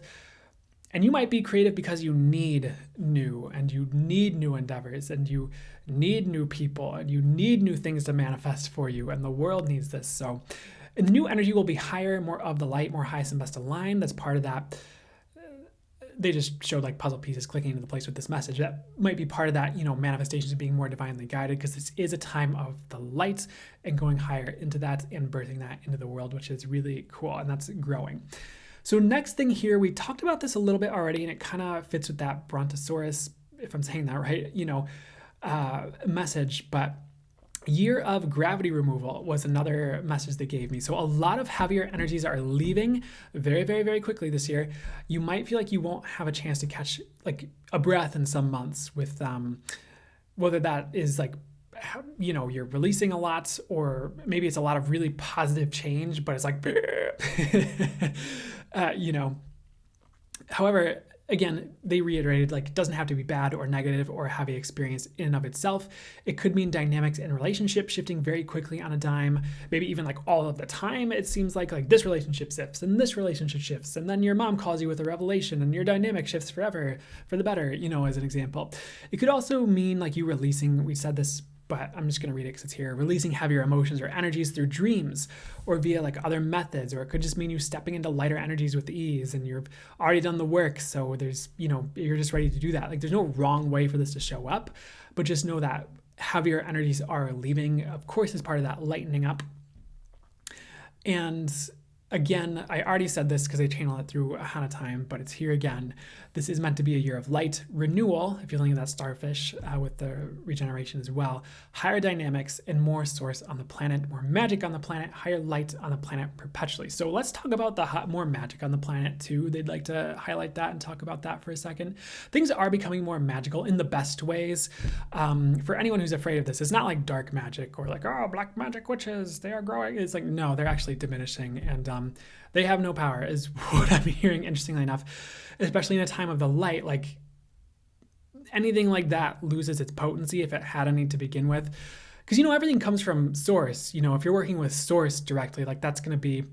And you might be creative because you need new, and you need new endeavors, and you need new people, and you need new things to manifest for you. And the world needs this. So, and the new energy will be higher, more of the light, more highest and best aligned. That's part of that. They just showed like puzzle pieces clicking into place with this message. That might be part of that, manifestations being more divinely guided, because this is a time of the light and going higher into that and birthing that into the world, which is really cool. And that's growing. So next thing here, we talked about this a little bit already, and it kind of fits with that Brontosaurus, if I'm saying that right, message, but year of gravity removal was another message they gave me. So a lot of heavier energies are leaving very, very, very quickly this year. You might feel like you won't have a chance to catch like a breath in some months with whether that is like, you're releasing a lot, or maybe it's a lot of really positive change, but it's like, however, again, they reiterated, like, it doesn't have to be bad or negative or a heavy experience in and of itself. It could mean dynamics in relationships shifting very quickly on a dime, maybe even like all of the time. It seems like this relationship shifts and this relationship shifts, and then your mom calls you with a revelation and your dynamic shifts forever for the better, as an example. It could also mean like you releasing, we said this, but I'm just going to read it because it's here, releasing heavier emotions or energies through dreams or via like other methods. Or it could just mean you stepping into lighter energies with ease, and you've already done the work. So there's, you're just ready to do that. Like there's no wrong way for this to show up, but just know that heavier energies are leaving, of course, as part of that lightening up. And again, I already said this because I channeled it through ahead of time, but it's here again. This is meant to be a year of light renewal, if you're looking at that starfish with the regeneration as well. Higher dynamics and more source on the planet, more magic on the planet, higher light on the planet perpetually. So let's talk about the more magic on the planet too. They'd like to highlight that and talk about that for a second. Things are becoming more magical in the best ways. For anyone who's afraid of this, it's not like dark magic or like, oh, black magic witches, they are growing. It's like, no, they're actually diminishing, and they have no power, is what I'm hearing, interestingly enough, especially in a time of the light. Like anything like that loses its potency if it had any to begin with. Because, everything comes from source. If you're working with source directly, like that's going to be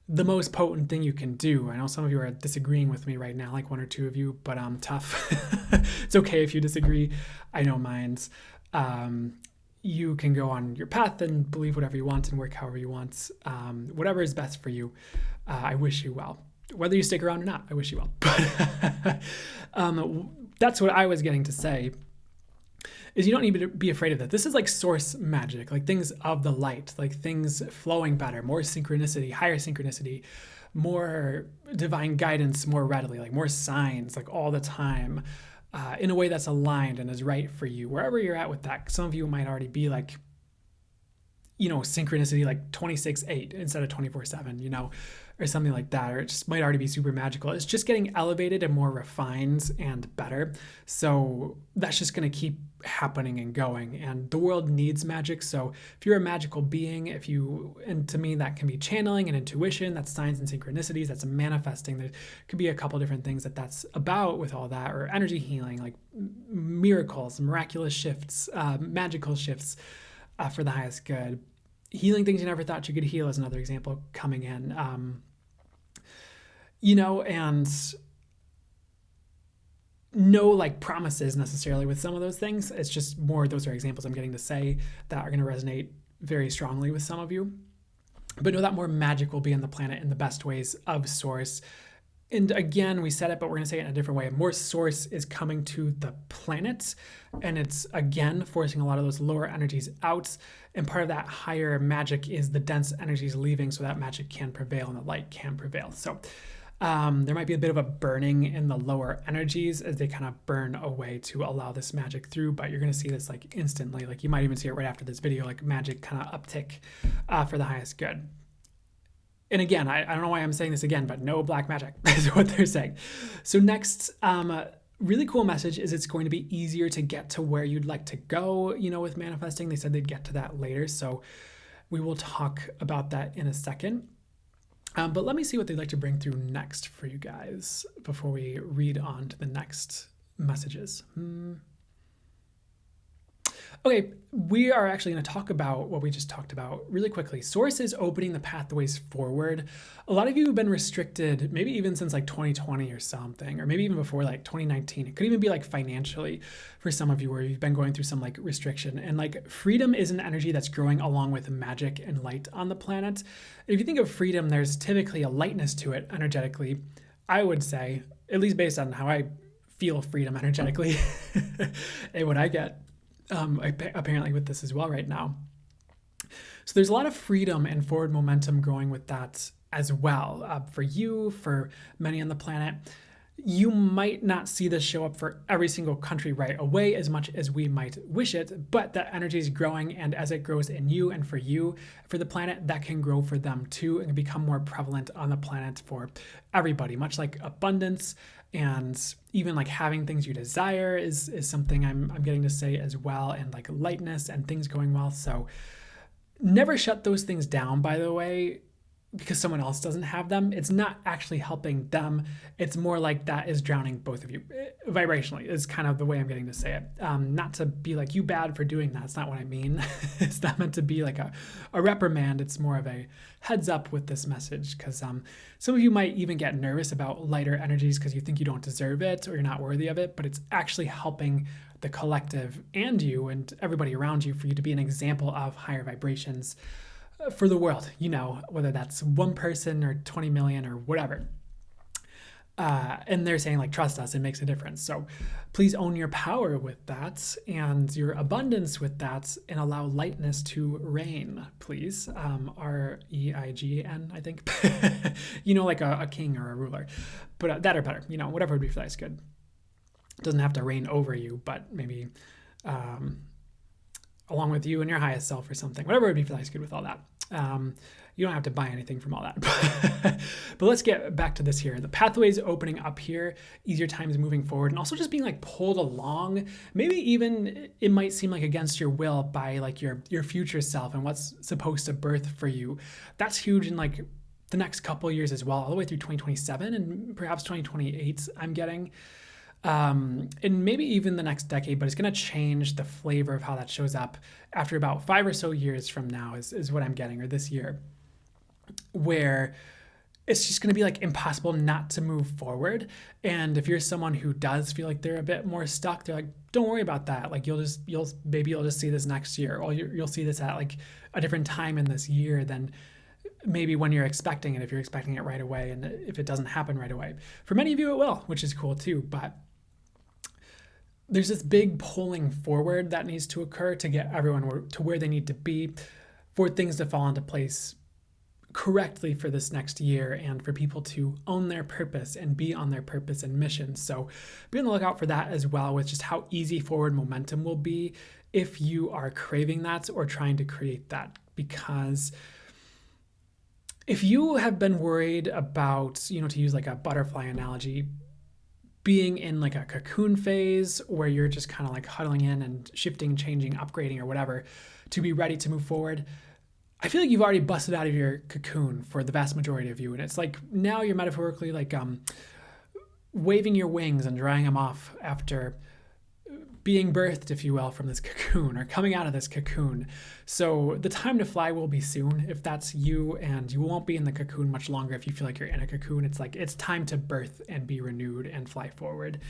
the most potent thing you can do. I know some of you are disagreeing with me right now, like one or two of you, but tough. It's okay if you disagree. I know mine's. You can go on your path and believe whatever you want and work however you want. Whatever is best for you. I wish you well. Whether you stick around or not, I wish you well. But that's what I was getting to say, is you don't need to be afraid of that. This is like source magic, like things of the light, like things flowing better, more synchronicity, higher synchronicity, more divine guidance more readily, like more signs, like all the time. In a way that's aligned and is right for you, wherever you're at with that. Some of you might already be like, synchronicity like 26/8 instead of 24/7, or something like that, or it just might already be super magical. It's just getting elevated and more refined and better. So that's just going to keep happening and going, and the world needs magic. So if you're a magical being, and to me that can be channeling and intuition, that's signs and synchronicities, that's manifesting. There could be a couple different things that's about with all that, or energy healing, like miracles, miraculous shifts, magical shifts for the highest good. Healing things you never thought you could heal is another example coming in. And no like promises necessarily with some of those things. It's just more, those are examples I'm getting to say that are going to resonate very strongly with some of you. But know that more magic will be on the planet in the best ways of source. And again, we said it, but we're going to say it in a different way. More source is coming to the planet, and it's again forcing a lot of those lower energies out. And part of that higher magic is the dense energies leaving so that magic can prevail and the light can prevail. So there might be a bit of a burning in the lower energies as they kind of burn away to allow this magic through, but you're going to see this like instantly. Like you might even see it right after this video, like magic kind of uptick for the highest good. And again, I don't know why I'm saying this again, but no black magic is what they're saying. So next, really cool message is it's going to be easier to get to where you'd like to go, with manifesting. They said they'd get to that later. So we will talk about that in a second. But let me see what they'd like to bring through next for you guys before we read on to the next messages. Okay, we are actually going to talk about what we just talked about really quickly. Source is opening the pathways forward. A lot of you have been restricted, maybe even since like 2020 or something, or maybe even before like 2019. It could even be like financially for some of you where you've been going through some like restriction. And like freedom is an energy that's growing along with magic and light on the planet. If you think of freedom, there's typically a lightness to it energetically, I would say, at least based on how I feel freedom energetically and what I get. Apparently with this as well right now. So there's a lot of freedom and forward momentum growing with that as well. For you, for many on the planet, you might not see this show up for every single country right away as much as we might wish it, but that energy is growing, and as it grows in you and for you, for the planet, that can grow for them too and become more prevalent on the planet for everybody, much like abundance and even like having things you desire is something I'm getting to say as well, and like lightness and things going well. So never shut those things down, by the way, because someone else doesn't have them. It's not actually helping them. It's more like that is drowning both of you. Vibrationally is kind of the way I'm getting to say it. Not to be like you bad for doing that. It's not what I mean. It's not meant to be like a reprimand. It's more of a heads up with this message, because some of you might even get nervous about lighter energies because you think you don't deserve it or you're not worthy of it, but it's actually helping the collective and you and everybody around you for you to be an example of higher vibrations for the world, whether that's one person or 20 million or whatever. And they're saying like, trust us, it makes a difference. So please own your power with that and your abundance with that, and allow lightness to reign, please. REIGN, I think, like a king or a ruler, but that or better, whatever would be for that is good. It doesn't have to reign over you, but maybe, along with you and your highest self or something, whatever would be for the highest good with all that. You don't have to buy anything from all that. But let's get back to this here. The pathways opening up here, easier times moving forward, and also just being like pulled along. Maybe even it might seem like against your will by like your future self and what's supposed to birth for you. That's huge in like the next couple years as well, all the way through 2027 and perhaps 2028, I'm getting. And maybe even the next decade, but it's going to change the flavor of how that shows up after about 5 or so years from now is what I'm getting, or this year, where it's just going to be like impossible not to move forward. And if you're someone who does feel like they're a bit more stuck, they're like, don't worry about that. Like you'll just see this next year, or you'll see this at like a different time in this year than maybe when you're expecting it, if you're expecting it right away, and if it doesn't happen right away. For many of you, it will, which is cool too, but there's this big pulling forward that needs to occur to get everyone to where they need to be for things to fall into place correctly for this next year, and for people to own their purpose and be on their purpose and mission. So be on the lookout for that as well, with just how easy forward momentum will be if you are craving that or trying to create that. Because if you have been worried about, to use like a butterfly analogy, being in like a cocoon phase where you're just kind of like huddling in and shifting, changing, upgrading or whatever to be ready to move forward, I feel like you've already busted out of your cocoon for the vast majority of you. And it's like now you're metaphorically like waving your wings and drying them off after being birthed, if you will, from this cocoon or coming out of this cocoon. So the time to fly will be soon if that's you, and you won't be in the cocoon much longer if you feel like you're in a cocoon. It's like it's time to birth and be renewed and fly forward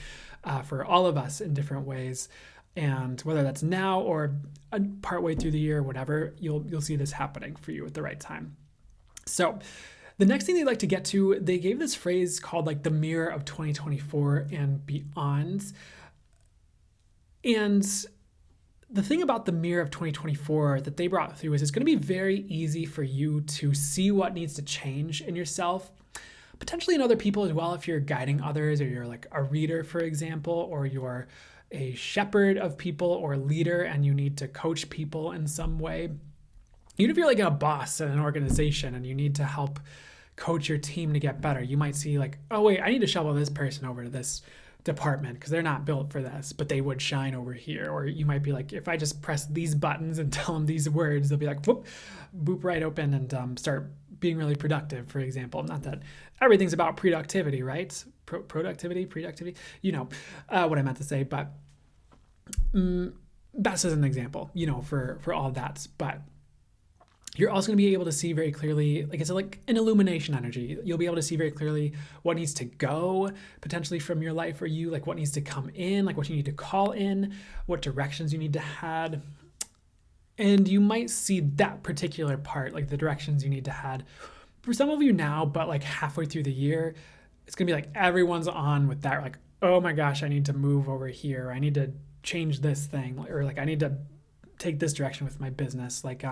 for all of us in different ways. And whether that's now or partway through the year, whatever, you'll see this happening for you at the right time. So The next thing they'd like to get to, they gave this phrase called like the mirror of 2024 and beyond. And the thing about the mirror of 2024 that they brought through is it's going to be very easy for you to see what needs to change in yourself, potentially in other people as well, if you're guiding others or you're like a reader, for example, or you're a shepherd of people or leader and you need to coach people in some way. Even if you're like a boss in an organization and you need to help coach your team to get better, you might see like, oh wait, I need to shovel this person over to this department because they're not built for this, but they would shine over here. Or you might be like, if I just press these buttons and tell them these words, they'll be like, whoop, boop right open and start being really productive, for example. Not that everything's about productivity, right? Productivity, you know what I meant to say, but that's as an example, you know, for all of that. But you're also going to be able to see very clearly, like it's like an illumination energy. You'll be able to see very clearly what needs to go potentially from your life or you, like what needs to come in, like what you need to call in, what directions you need to head. And you might see that particular part, like the directions you need to head for some of you now, but like halfway through the year, it's going to be like everyone's on with that. Like, oh my gosh, I need to move over here. I need to change this thing, or like I need to take this direction with my business. Like,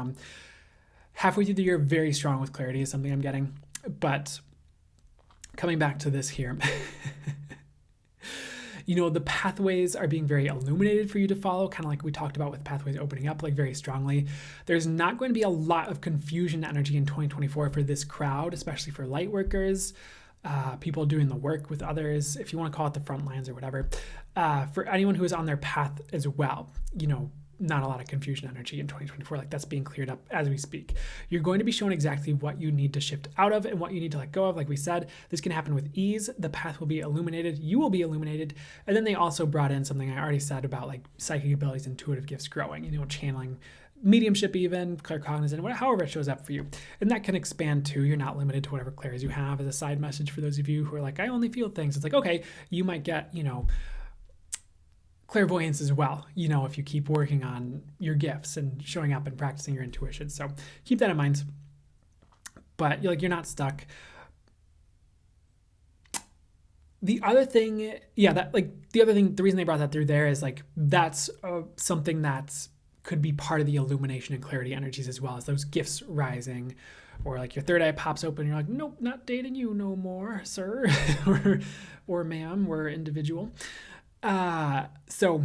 halfway through the year, very strong with clarity is something I'm getting. But coming back to this here, you know, the pathways are being very illuminated for you to follow, kind of like we talked about with pathways opening up like very strongly. There's not going to be a lot of confusion energy in 2024 for this crowd, especially for light workers, people doing the work with others, if you want to call it the front lines or whatever. For anyone who is on their path as well, you know, not a lot of confusion energy in 2024. Like that's being cleared up as we speak. You're going to be shown exactly what you need to shift out of and what you need to let go of. Like we said, this can happen with ease. The path will be illuminated. You will be illuminated. And then they also brought in something I already said about like psychic abilities, intuitive gifts growing, you know, channeling, mediumship even, claircognizant, however it shows up for you. And that can expand too. You're not limited to whatever clairs you have. As a side message for those of you who are like, I only feel things. It's like, okay, you might get, you know, clairvoyance as well, you know, if you keep working on your gifts and showing up and practicing your intuition. So keep that in mind. But you're not stuck. The other thing, the reason they brought that through there is like that's something that's could be part of the illumination and clarity energies as well, as those gifts rising, or like your third eye pops open and you're like, nope, not dating you no more, sir, or ma'am, we're individual. So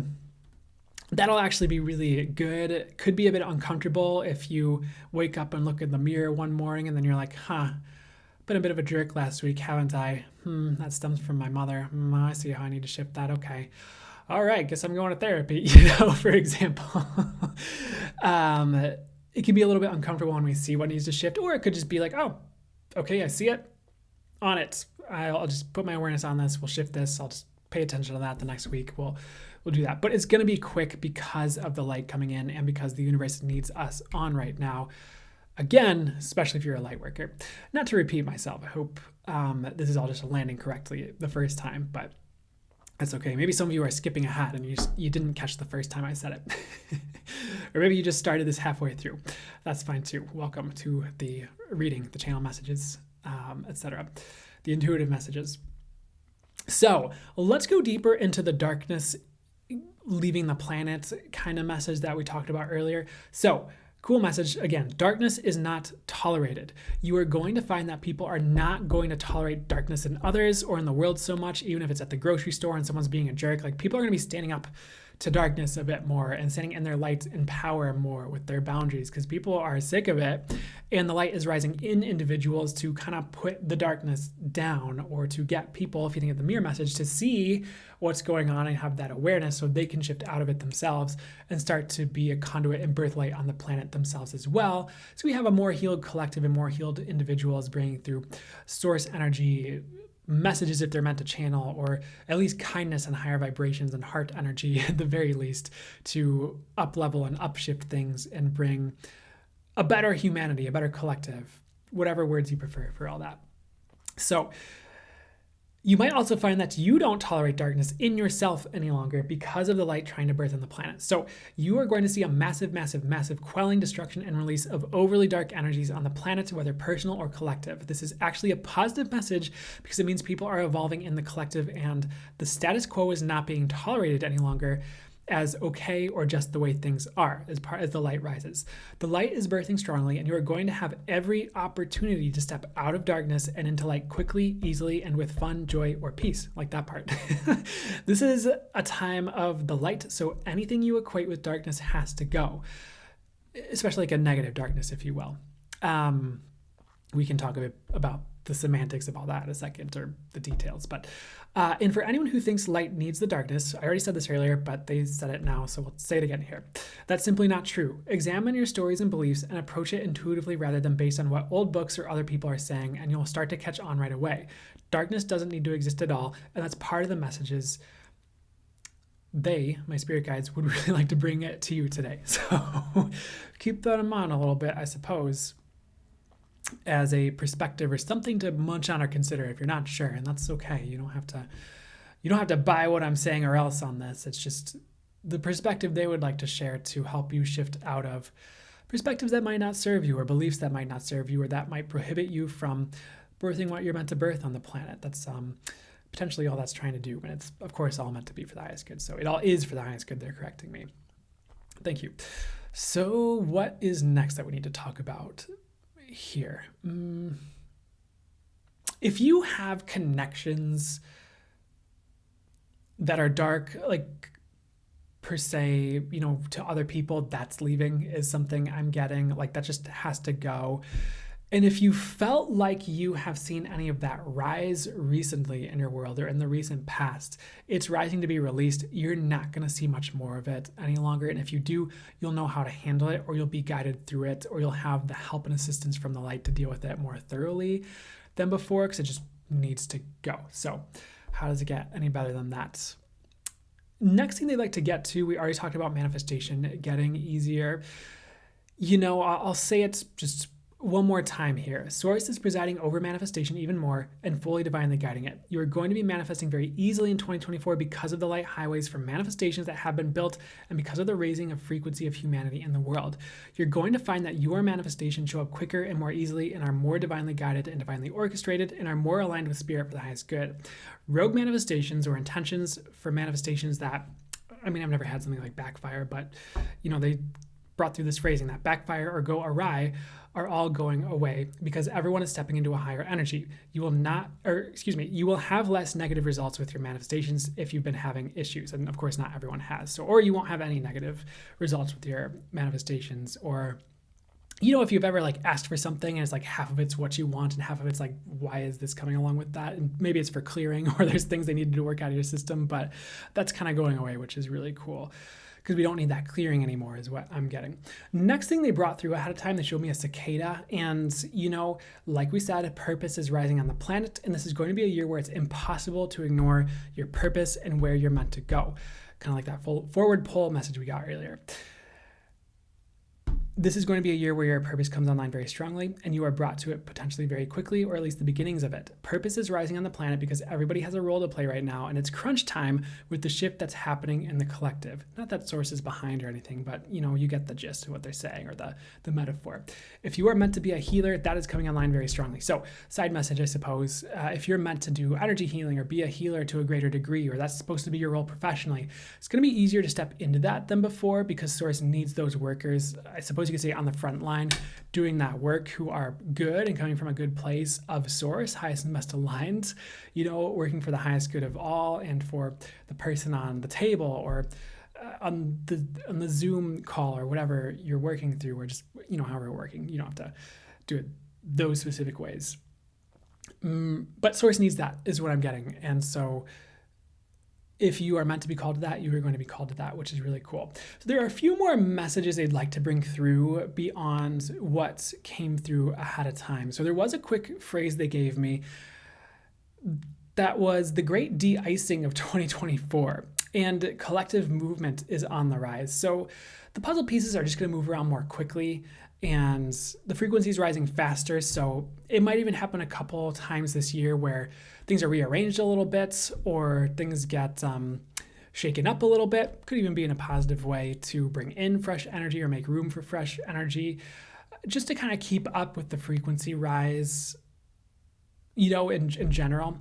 that'll actually be really good. It could be a bit uncomfortable if you wake up and look in the mirror one morning and then you're like, been a bit of a jerk last week, haven't I? That stems from my mother. I see how I need to shift that. Okay. All right. Guess I'm going to therapy, you know, for example. It can be a little bit uncomfortable when we see what needs to shift, or it could just be like, oh, okay, I see it, on it. I'll just put my awareness on this. We'll shift this. I'll just pay attention to that the next week. We'll do that. But it's going to be quick because of the light coming in and because the universe needs us on right now. Again, especially if you're a light worker. Not to repeat myself, I hope this is all just landing correctly the first time, but that's okay. Maybe some of you are skipping ahead and you didn't catch the first time I said it. Or maybe you just started this halfway through. That's fine too. Welcome to the reading, the channel messages, etc., the intuitive messages. So let's go deeper into the darkness leaving the planet kind of message that we talked about earlier. So cool message. Again, darkness is not tolerated. You are going to find that people are not going to tolerate darkness in others or in the world so much, even if it's at the grocery store and someone's being a jerk. Like people are going to be standing up to darkness a bit more and standing in their light and power more with their boundaries, because people are sick of it, and the light is rising in individuals to kind of put the darkness down, or to get people, if you think of the mirror message, to see what's going on and have that awareness so they can shift out of it themselves and start to be a conduit and birth light on the planet themselves as well. So we have a more healed collective and more healed individuals bringing through source energy, messages if they're meant to channel, or at least kindness and higher vibrations and heart energy at the very least, to up level and upshift things and bring a better humanity, a better collective, whatever words you prefer for all that. So You might also find that you don't tolerate darkness in yourself any longer because of the light trying to birth on the planet. So you are going to see a massive, massive, massive quelling, destruction, and release of overly dark energies on the planet, whether personal or collective. This is actually a positive message because it means people are evolving in the collective and the status quo is not being tolerated any longer as okay or just the way things are as the light rises. The light is birthing strongly, and you are going to have every opportunity to step out of darkness and into light quickly, easily, and with fun, joy, or peace, like that part. This is a time of the light, so anything you equate with darkness has to go, especially like a negative darkness, if you will. We can talk a bit about the semantics of all that in a second, or the details. But and for anyone who thinks light needs the darkness, I already said this earlier, but they said it now, so we'll say it again here. That's simply not true. Examine your stories and beliefs and approach it intuitively rather than based on what old books or other people are saying, and you'll start to catch on right away. Darkness doesn't need to exist at all, and that's part of the messages they, my spirit guides, would really like to bring it to you today. So keep that in mind a little bit, I suppose, as a perspective or something to munch on or consider if you're not sure, and that's okay. You don't have to buy what I'm saying or else on this. It's just the perspective they would like to share to help you shift out of perspectives that might not serve you or beliefs that might not serve you or that might prohibit you from birthing what you're meant to birth on the planet. That's potentially all that's trying to do, and it's of course all meant to be for the highest good. So it all is for the highest good. They're correcting me. Thank you. So what is next that we need to talk about here? If you have connections that are dark, like per se, to other people, that's leaving is something I'm getting. Like that just has to go. And if you felt like you have seen any of that rise recently in your world or in the recent past, it's rising to be released. You're not going to see much more of it any longer. And if you do, you'll know how to handle it, or you'll be guided through it, or you'll have the help and assistance from the light to deal with it more thoroughly than before, because it just needs to go. So how does it get any better than that? Next thing they'd like to get to, we already talked about manifestation getting easier. I'll say it just one more time here. Source is presiding over manifestation even more and fully divinely guiding it. You are going to be manifesting very easily in 2024 because of the light highways for manifestations that have been built and because of the raising of frequency of humanity in the world. You're going to find that your manifestations show up quicker and more easily and are more divinely guided and divinely orchestrated and are more aligned with spirit for the highest good. Rogue manifestations or intentions for manifestations that, I've never had something like backfire, but they brought through this phrasing that backfire or go awry are all going away because everyone is stepping into a higher energy. You will have less negative results with your manifestations if you've been having issues. And of course, not everyone has. So, or you won't have any negative results with your manifestations. Or, if you've ever asked for something and it's half of it's what you want and half of it's why is this coming along with that? And maybe it's for clearing or there's things they needed to work out of your system, but that's kind of going away, which is really cool, because we don't need that clearing anymore is what I'm getting. Next thing they brought through ahead of time, they showed me a cicada. And, like we said, purpose is rising on the planet. And this is going to be a year where it's impossible to ignore your purpose and where you're meant to go. Kind of like that forward pull message we got earlier. This is going to be a year where your purpose comes online very strongly and you are brought to it potentially very quickly, or at least the beginnings of it. Purpose is rising on the planet because everybody has a role to play right now, and it's crunch time with the shift that's happening in the collective. Not that source is behind or anything, but you get the gist of what they're saying, or the metaphor. If you are meant to be a healer, that is coming online very strongly. So side message, I suppose, if you're meant to do energy healing or be a healer to a greater degree, or that's supposed to be your role professionally, it's going to be easier to step into that than before because source needs those workers, I suppose you could say, on the front line doing that work, who are good and coming from a good place of source, highest and best aligned, working for the highest good of all and for the person on the table or on the Zoom call or whatever you're working through, or just however you're working. You don't have to do it those specific ways, but source needs that is what I'm getting. And so if you are meant to be called to that, you are going to be called to that, which is really cool. So there are a few more messages they'd like to bring through beyond what came through ahead of time. So there was a quick phrase they gave me that was the great de-icing of 2024, and collective movement is on the rise. So the puzzle pieces are just going to move around more quickly, and the frequency is rising faster. So it might even happen a couple times this year where things are rearranged a little bit, or things get shaken up a little bit. Could even be in a positive way to bring in fresh energy or make room for fresh energy, just to kind of keep up with the frequency rise, in general.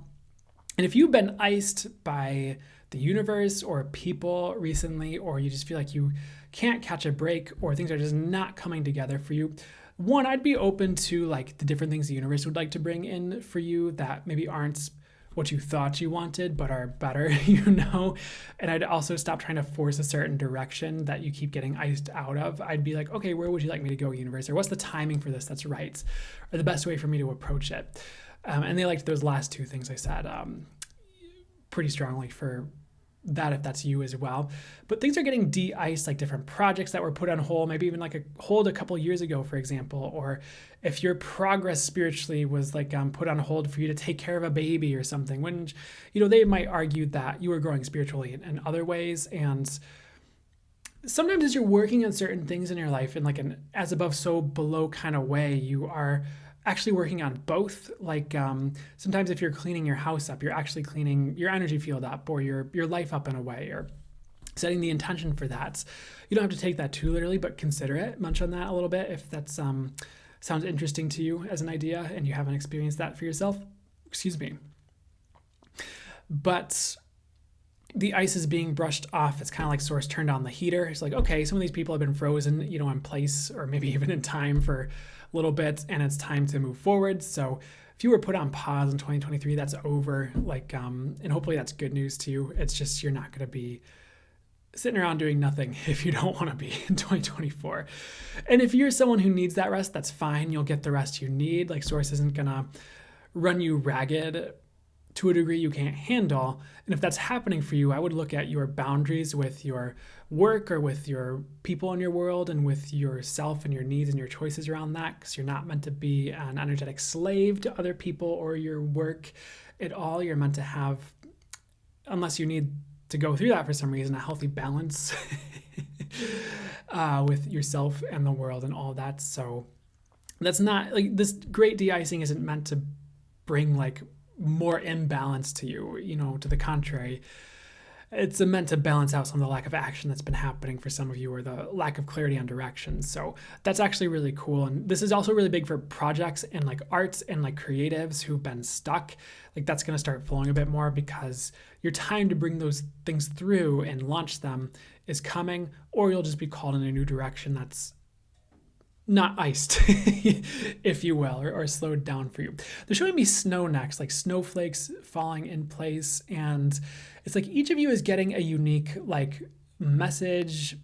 And if you've been iced by the universe or people recently, or you just feel like you can't catch a break, or things are just not coming together for you, one, I'd be open to like the different things the universe would like to bring in for you that maybe aren't what you thought you wanted, but are better, And I'd also stop trying to force a certain direction that you keep getting iced out of. I'd be like, okay, where would you like me to go, universe? Or what's the timing for this that's right? Or the best way for me to approach it? And they liked those last two things I said pretty strongly for that, if that's you as well. But things are getting de-iced, like different projects that were put on hold, maybe even like a hold a couple years ago, for example, or if your progress spiritually was like put on hold for you to take care of a baby or something, when, they might argue that you were growing spiritually in other ways. And sometimes as you're working on certain things in your life in like an as above, so below kind of way, you are actually working on both. Like sometimes if you're cleaning your house up, you're actually cleaning your energy field up, or your life up in a way, or setting the intention for that. You don't have to take that too literally, but consider it, munch on that a little bit if that sounds interesting to you as an idea and you haven't experienced that for yourself. Excuse me. But the ice is being brushed off. It's kind of like Source turned on the heater. It's like, okay, some of these people have been frozen, in place, or maybe even in time for a little bit, and it's time to move forward. So if you were put on pause in 2023, that's over. And hopefully that's good news to you. It's just, you're not going to be sitting around doing nothing if you don't want to be in 2024. And if you're someone who needs that rest, that's fine. You'll get the rest you need. Like Source isn't going to run you ragged to a degree you can't handle. And if that's happening for you, I would look at your boundaries with your work, or with your people in your world, and with yourself and your needs and your choices around that, because you're not meant to be an energetic slave to other people or your work at all. You're meant to have, unless you need to go through that for some reason, a healthy balance with yourself and the world and all that. So that's not like, this great de-icing isn't meant to bring like more imbalance to you, to the contrary. It's meant to balance out some of the lack of action that's been happening for some of you, or the lack of clarity on direction. So that's actually really cool. And this is also really big for projects and like arts and like creatives who've been stuck. Like that's going to start flowing a bit more, because your time to bring those things through and launch them is coming, or you'll just be called in a new direction that's not iced, if you will, or slowed down for you. They're showing me snow next, like snowflakes falling in place. And it's like each of you is getting a unique like message,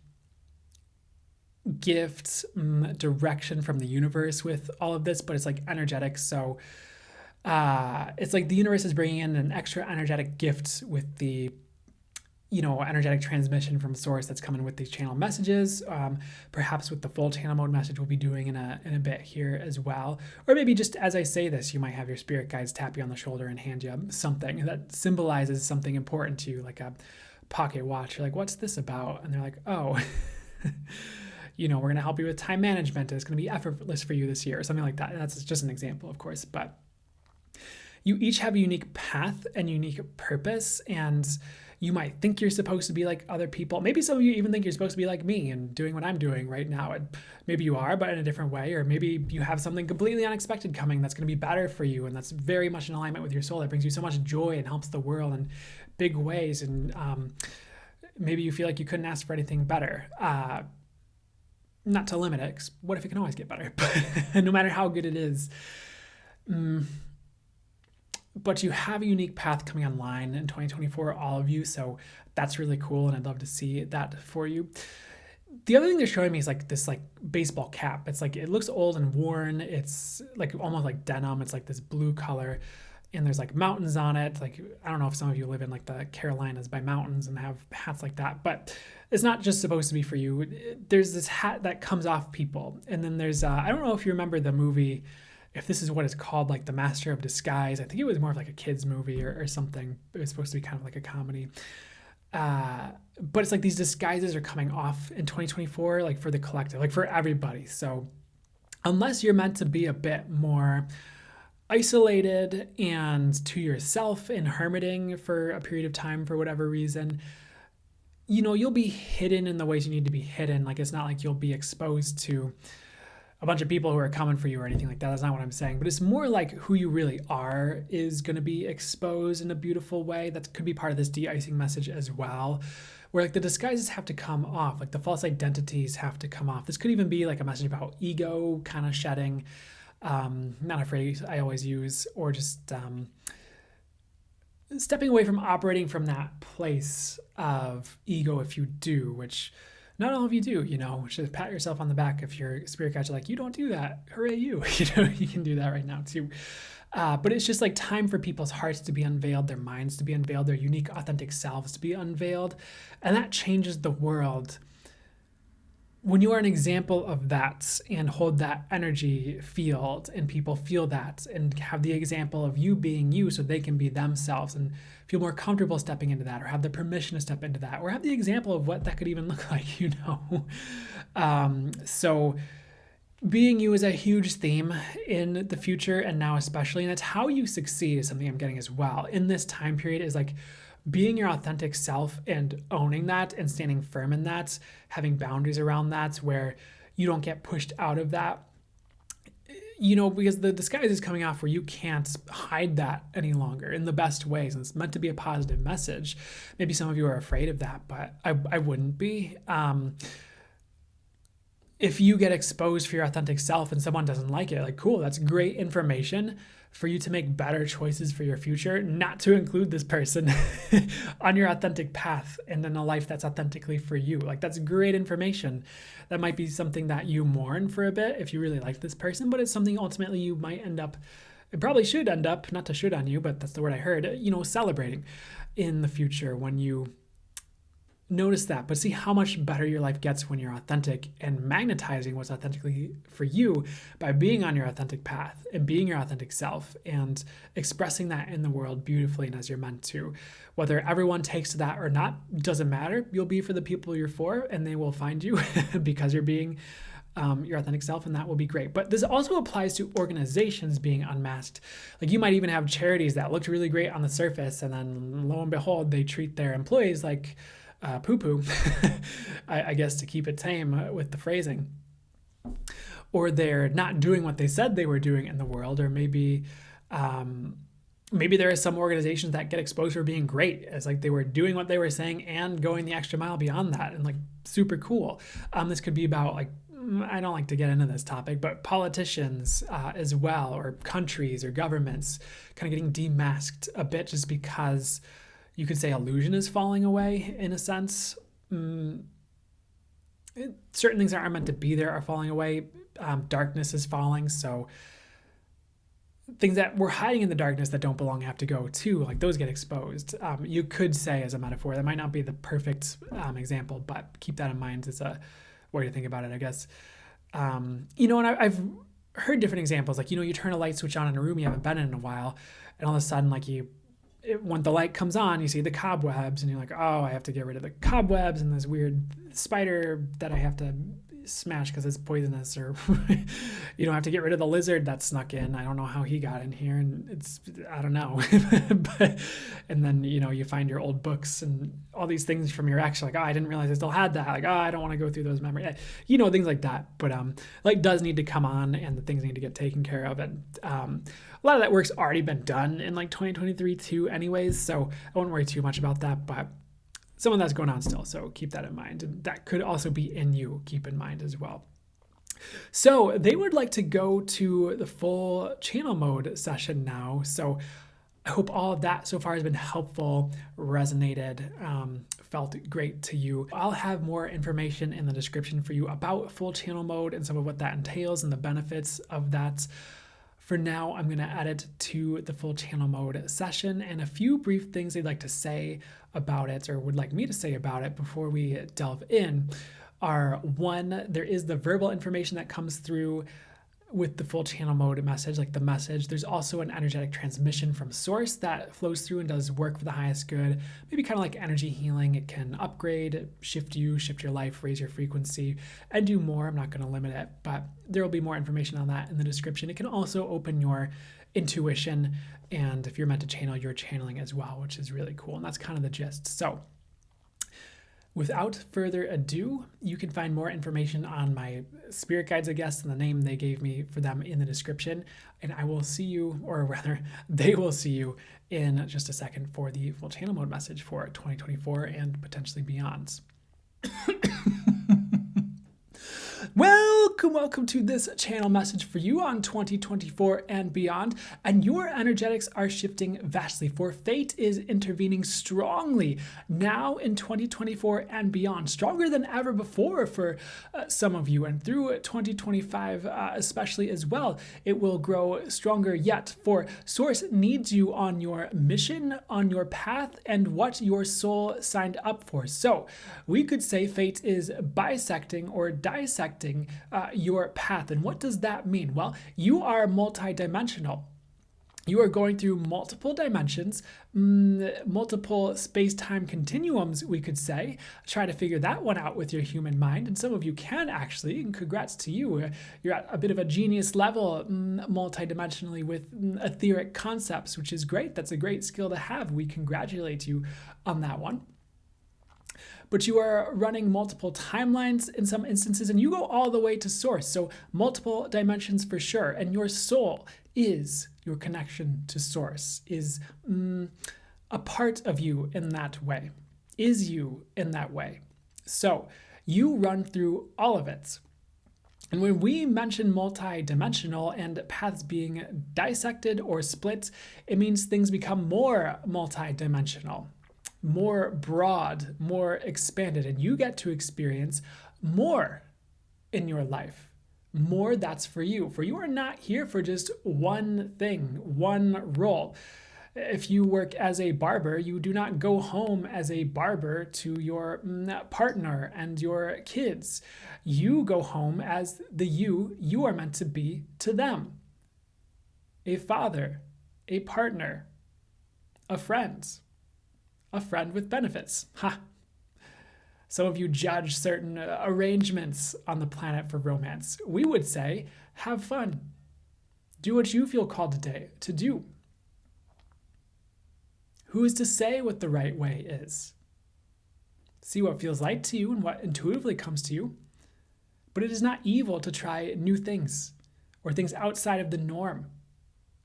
gift, direction from the universe with all of this, but it's like energetic. So it's like the universe is bringing in an extra energetic gift with the energetic transmission from Source that's coming with these channel messages, perhaps with the full channel mode message we'll be doing in a bit here as well. Or maybe just as I say this, you might have your spirit guides tap you on the shoulder and hand you something that symbolizes something important to you, like a pocket watch. You're like, what's this about? And they're like, oh, we're going to help you with time management. It's going to be effortless for you this year, or something like that. And that's just an example, of course, but you each have a unique path and unique purpose, and you might think you're supposed to be like other people. Maybe some of you even think you're supposed to be like me and doing what I'm doing right now. And maybe you are, but in a different way. Or maybe you have something completely unexpected coming that's going to be better for you, and that's very much in alignment with your soul. That brings you so much joy and helps the world in big ways. And maybe you feel like you couldn't ask for anything better. Not to limit it, because what if it can always get better? But no matter how good it is. But you have a unique path coming online in 2024, all of you. So that's really cool. And I'd love to see that for you. The other thing they're showing me is like this like baseball cap. It's like, it looks old and worn. It's like almost like denim. It's like this blue color, and there's like mountains on it. Like, I don't know if some of you live in like the Carolinas by mountains and have hats like that, but it's not just supposed to be for you. There's this hat that comes off people. And then there's, I don't know if you remember the movie, if this is what it's called, like The Master of Disguise. I think it was more of like a kid's movie or something. It was supposed to be kind of like a comedy. But it's like these disguises are coming off in 2024, like for the collective, like for everybody. So unless you're meant to be a bit more isolated and to yourself and hermiting for a period of time for whatever reason, you'll be hidden in the ways you need to be hidden. Like, it's not like you'll be exposed to a bunch of people who are coming for you or anything like that. That's not what I'm saying. But it's more like who you really are is going to be exposed in a beautiful way. That could be part of this de-icing message as well, where like the disguises have to come off, like the false identities have to come off. This could even be like a message about ego kind of shedding. Not a phrase I always use, or just stepping away from operating from that place of ego if you do, which not all of you do, just pat yourself on the back if your spirit guides are like, you don't do that. Hooray, you. You can do that right now too. But it's just like time for people's hearts to be unveiled, their minds to be unveiled, their unique, authentic selves to be unveiled. And that changes the world. When you are an example of that and hold that energy field and people feel that and have the example of you being you so they can be themselves and feel more comfortable stepping into that, or have the permission to step into that, or have the example of what that could even look like, So being you is a huge theme in the future and now especially, and it's how you succeed is something I'm getting as well in this time period, is like being your authentic self and owning that and standing firm in that, having boundaries around that where you don't get pushed out of that, because the disguise is coming off where you can't hide that any longer in the best ways. And it's meant to be a positive message. Maybe some of you are afraid of that, but I wouldn't be. If you get exposed for your authentic self and someone doesn't like it, like, cool, that's great information for you to make better choices for your future, not to include this person on your authentic path and in a life that's authentically for you. Like, that's great information. That might be something that you mourn for a bit if you really like this person, but it's something ultimately you might end up, it probably should end up, not to should on you, but that's the word I heard, celebrating in the future when you notice that. But see how much better your life gets when you're authentic and magnetizing what's authentically for you by being on your authentic path and being your authentic self and expressing that in the world beautifully and as you're meant to. Whether everyone takes to that or not, doesn't matter. You'll be for the people you're for, and they will find you because you're being your authentic self, and that will be great. But this also applies to organizations being unmasked. Like, you might even have charities that looked really great on the surface, and then lo and behold, they treat their employees like poo-poo, I guess, to keep it tame with the phrasing. Or they're not doing what they said they were doing in the world, or maybe there are some organizations that get exposed for being great. It's like they were doing what they were saying and going the extra mile beyond that, and like super cool. This could be about, like, I don't like to get into this topic, but politicians as well, or countries or governments kind of getting demasked a bit just because you could say illusion is falling away in a sense. Certain things that aren't meant to be there are falling away. Darkness is falling. So things that we're hiding in the darkness that don't belong have to go too. Like, those get exposed. You could say as a metaphor, that might not be the perfect example, but keep that in mind as a way to think about it, I guess. And I've heard different examples. Like, you turn a light switch on in a room you haven't been in a while, and all of a sudden, like, when the light comes on, you see the cobwebs, and you're like, oh, I have to get rid of the cobwebs and this weird spider that I have to smash because it's poisonous, or I have to get rid of the lizard that snuck in. I don't know how he got in here, and I don't know. And then, you find your old books and all these things from your ex, like, oh, I didn't realize I still had that. Like, oh, I don't want to go through those memories, things like that. But light does need to come on, and the things need to get taken care of. And a lot of that work's already been done in like 2023 too anyways, so I wouldn't worry too much about that, but some of that's going on still, so keep that in mind. And that could also be in you, keep in mind as well. So they would like to go to the full channel mode session now. So I hope all of that so far has been helpful, resonated, felt great to you. I'll have more information in the description for you about full channel mode and some of what that entails and the benefits of that. For now, I'm going to add it to the full channel mode session, and a few brief things they'd like to say about it, or would like me to say about it before we delve in, are: one, there is the verbal information that comes through with the full channel mode message, like the message, there's also an energetic transmission from source that flows through and does work for the highest good. Maybe kind of like energy healing. It can upgrade, shift you, shift your life, raise your frequency, and do more. I'm not going to limit it, but there will be more information on that in the description. It can also open your intuition, and if you're meant to channel, you're channeling as well, which is really cool. And that's kind of the gist. So without further ado, you can find more information on my spirit guides, I guess, and the name they gave me for them in the description. And I will see you, or rather, they will see you in just a second for the full channel mode message for 2024 and potentially beyond. Welcome to this channel message for you on 2024 and beyond, and your energetics are shifting vastly, for fate is intervening strongly now in 2024 and beyond, stronger than ever before for some of you, and through 2025 especially as well. It will grow stronger yet, for Source needs you on your mission, on your path, and what your soul signed up for. So we could say fate is bisecting or dissecting your path. And what does that mean? Well, you are multidimensional. You are going through multiple dimensions, multiple space-time continuums, we could say. Try to figure that one out with your human mind. And some of you can actually, and congrats to you. You're at a bit of a genius level multidimensionally with etheric concepts, which is great. That's a great skill to have. We congratulate you on that one. But you are running multiple timelines in some instances, and you go all the way to source. So multiple dimensions for sure. And your soul is your connection to source, is a part of you in that way, is you in that way. So you run through all of it. And when we mention multi-dimensional and paths being dissected or split, it means things become more multi-dimensional, more broad, more expanded, and you get to experience more in your life. More that's for you. For you are not here for just one thing, one role. If you work as a barber, you do not go home as a barber to your partner and your kids. You go home as the you are meant to be to them. A father, a partner, a friend with benefits. Ha! Some of you judge certain arrangements on the planet for romance. We would say, have fun. Do what you feel called today to do. Who is to say what the right way is? See what feels right to you and what intuitively comes to you. But it is not evil to try new things or things outside of the norm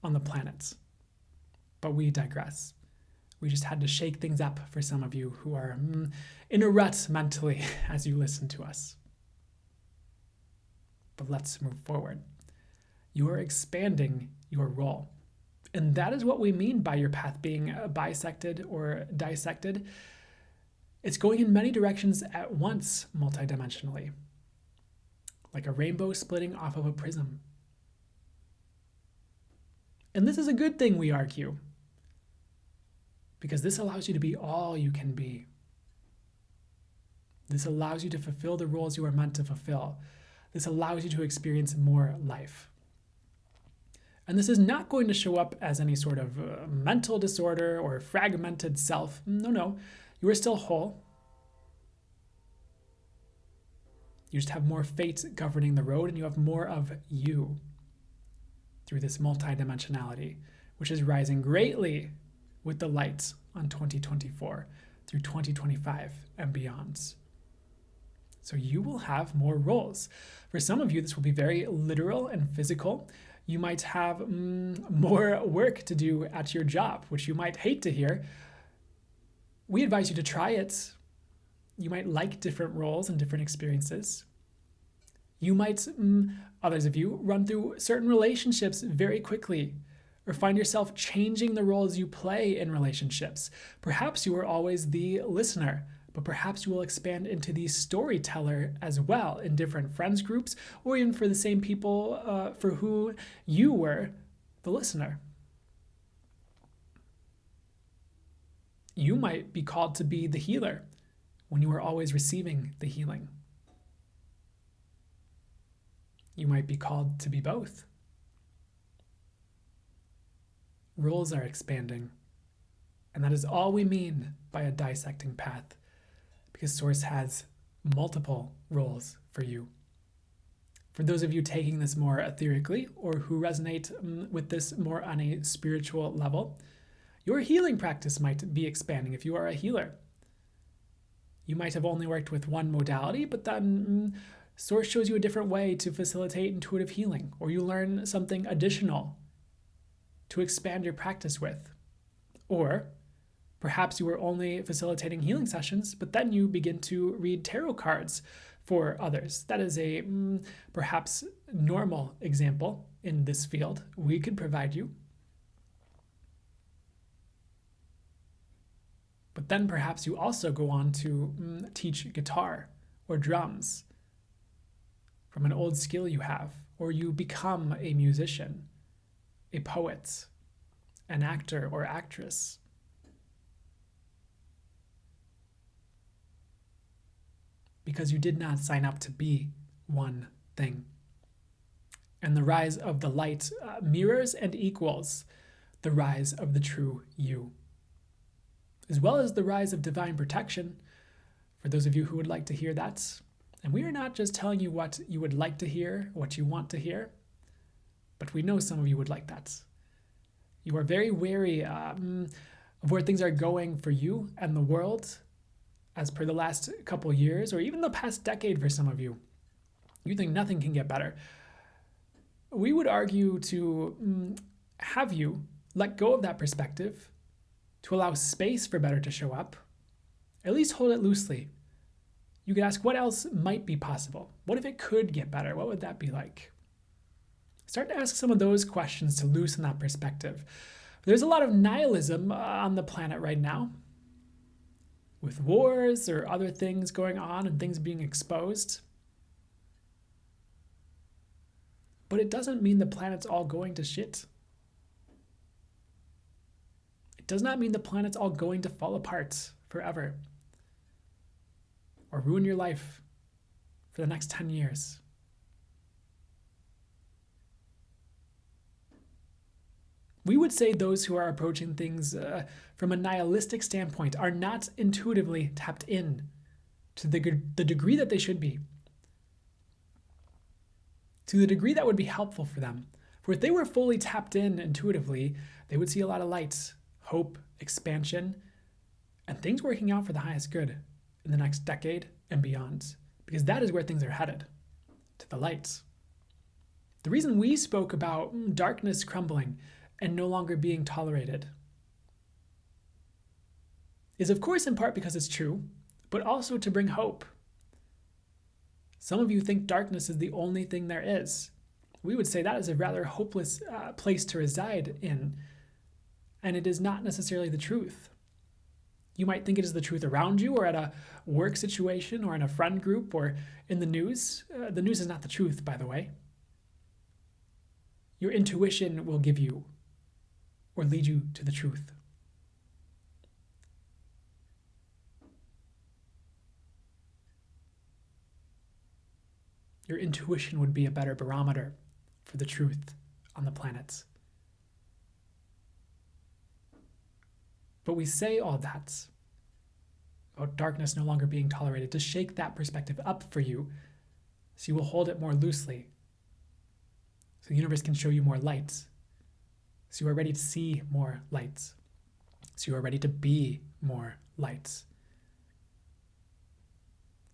on the planet. But we digress. We just had to shake things up for some of you who are in a rut mentally as you listen to us. But let's move forward. You are expanding your role. And that is what we mean by your path being bisected or dissected. It's going in many directions at once, multidimensionally, like a rainbow splitting off of a prism. And this is a good thing, we argue, because this allows you to be all you can be. This allows you to fulfill the roles you are meant to fulfill. This allows you to experience more life. And this is not going to show up as any sort of mental disorder or fragmented self. No. You are still whole. You just have more fate governing the road, and you have more of you through this multidimensionality, which is rising greatly with the lights on 2024 through 2025 and beyond. So you will have more roles. For some of you, this will be very literal and physical. You might have more work to do at your job, which you might hate to hear. We advise you to try it. You might like different roles and different experiences. You might, others of you, run through certain relationships very quickly, or find yourself changing the roles you play in relationships. Perhaps you are always the listener, but perhaps you will expand into the storyteller as well in different friends groups, or even for the same people for who you were the listener. You might be called to be the healer when you are always receiving the healing. You might be called to be both. Roles are expanding, and that is all we mean by a dissecting path, because Source has multiple roles for you. For those of you taking this more etherically or who resonate with this more on a spiritual level, your healing practice might be expanding if you are a healer. You might have only worked with one modality, but then Source shows you a different way to facilitate intuitive healing, or you learn something additional to expand your practice with. Or perhaps you were only facilitating healing sessions, but then you begin to read tarot cards for others. That is a perhaps normal example in this field we could provide you. But then perhaps you also go on to teach guitar or drums from an old skill you have, or you become a musician, a poet, an actor or actress. Because you did not sign up to be one thing. And the rise of the light mirrors and equals the rise of the true you, as well as the rise of divine protection, for those of you who would like to hear that. And we are not just telling you what you would like to hear, what you want to hear, but we know some of you would like that. You are very wary of where things are going for you and the world, as per the last couple years, or even the past decade for some of you. You think nothing can get better. We would argue to have you let go of that perspective, to allow space for better to show up. At least hold it loosely. You could ask, what else might be possible? What if it could get better? What would that be like? Start to ask some of those questions to loosen that perspective. There's a lot of nihilism on the planet right now, with wars or other things going on and things being exposed. But it doesn't mean the planet's all going to shit. It does not mean the planet's all going to fall apart forever or ruin your life for the next 10 years. We would say those who are approaching things from a nihilistic standpoint are not intuitively tapped in to the degree that they should be, to the degree that would be helpful for them. For if they were fully tapped in intuitively, they would see a lot of light, hope, expansion, and things working out for the highest good in the next decade and beyond, because that is where things are headed, to the light. The reason we spoke about darkness crumbling and no longer being tolerated is, of course, in part because it's true, but also to bring hope. Some of you think darkness is the only thing there is. We would say that is a rather hopeless place to reside in, and it is not necessarily the truth. You might think it is the truth around you, or at a work situation, or in a friend group, or in the news. The news is not the truth, by the way. Your intuition will give you or lead you to the truth. Your intuition would be a better barometer for the truth on the planet. But we say all that about darkness no longer being tolerated to shake that perspective up for you, so you will hold it more loosely, so the universe can show you more light, so you are ready to see more light, so you are ready to be more light.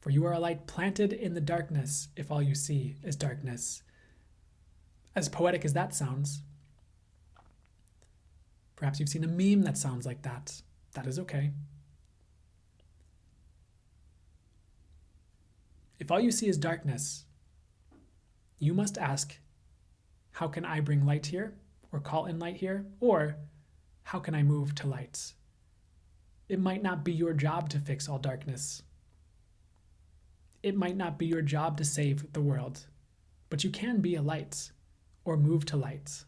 For you are a light planted in the darkness if all you see is darkness. As poetic as that sounds, perhaps you've seen a meme that sounds like that. That is okay. If all you see is darkness, you must ask, how can I bring light here, or call in light here, or how can I move to light? It might not be your job to fix all darkness. It might not be your job to save the world, but you can be a light or move to light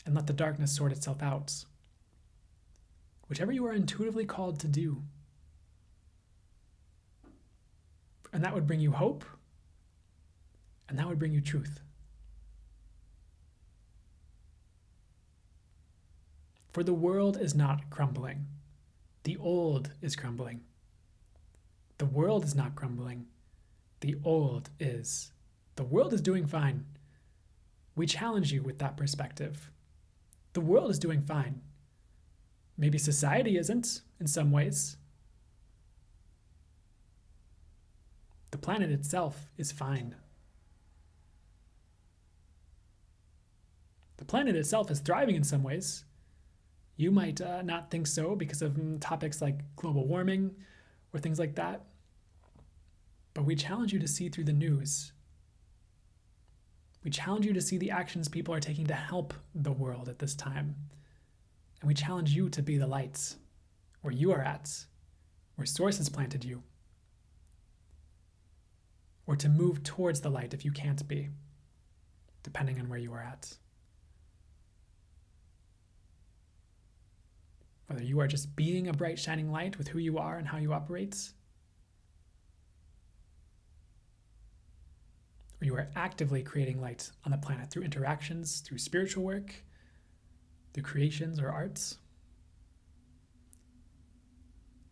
and let the darkness sort itself out. Whichever you are intuitively called to do. And that would bring you hope And that would bring you truth. For the world is not crumbling. The old is crumbling. The world is not crumbling. The old is. The world is doing fine. We challenge you with that perspective. The world is doing fine. Maybe society isn't in some ways. The planet itself is fine. The planet itself is thriving in some ways. You might not think so because of topics like global warming or things like that. But we challenge you to see through the news. We challenge you to see the actions people are taking to help the world at this time. And we challenge you to be the light where you are at, where Source has planted you. Or to move towards the light if you can't be, depending on where you are at. Whether you are just being a bright, shining light with who you are and how you operate, or you are actively creating light on the planet through interactions, through spiritual work, through creations or arts,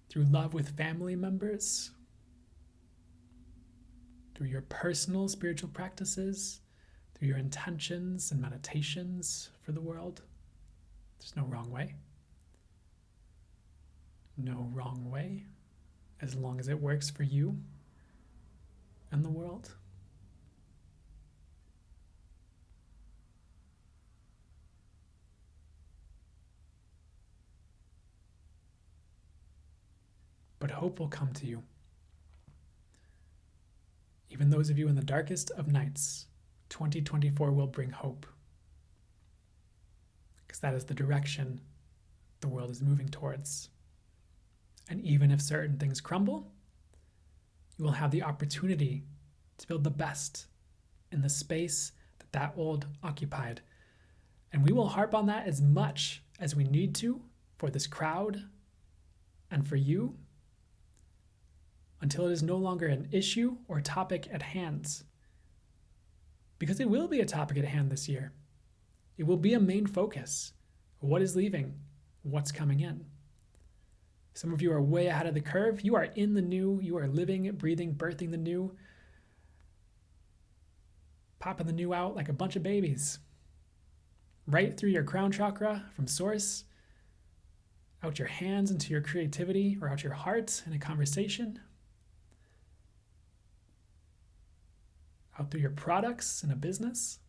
through love with family members, through your personal spiritual practices, through your intentions and meditations for the world. There's no wrong way. No wrong way, as long as it works for you and the world. But hope will come to you. Even those of you in the darkest of nights, 2024 will bring hope. Because that is the direction the world is moving towards. And even if certain things crumble, you will have the opportunity to build the best in the space that old occupied. And we will harp on that as much as we need to for this crowd and for you until it is no longer an issue or topic at hand. Because it will be a topic at hand this year. It will be a main focus. What is leaving? What's coming in? Some of you are way ahead of the curve. You are in the new. You are living, breathing, birthing the new. Popping the new out like a bunch of babies. Right through your crown chakra from Source. Out your hands into your creativity or out your heart in a conversation. Out through your products in a business.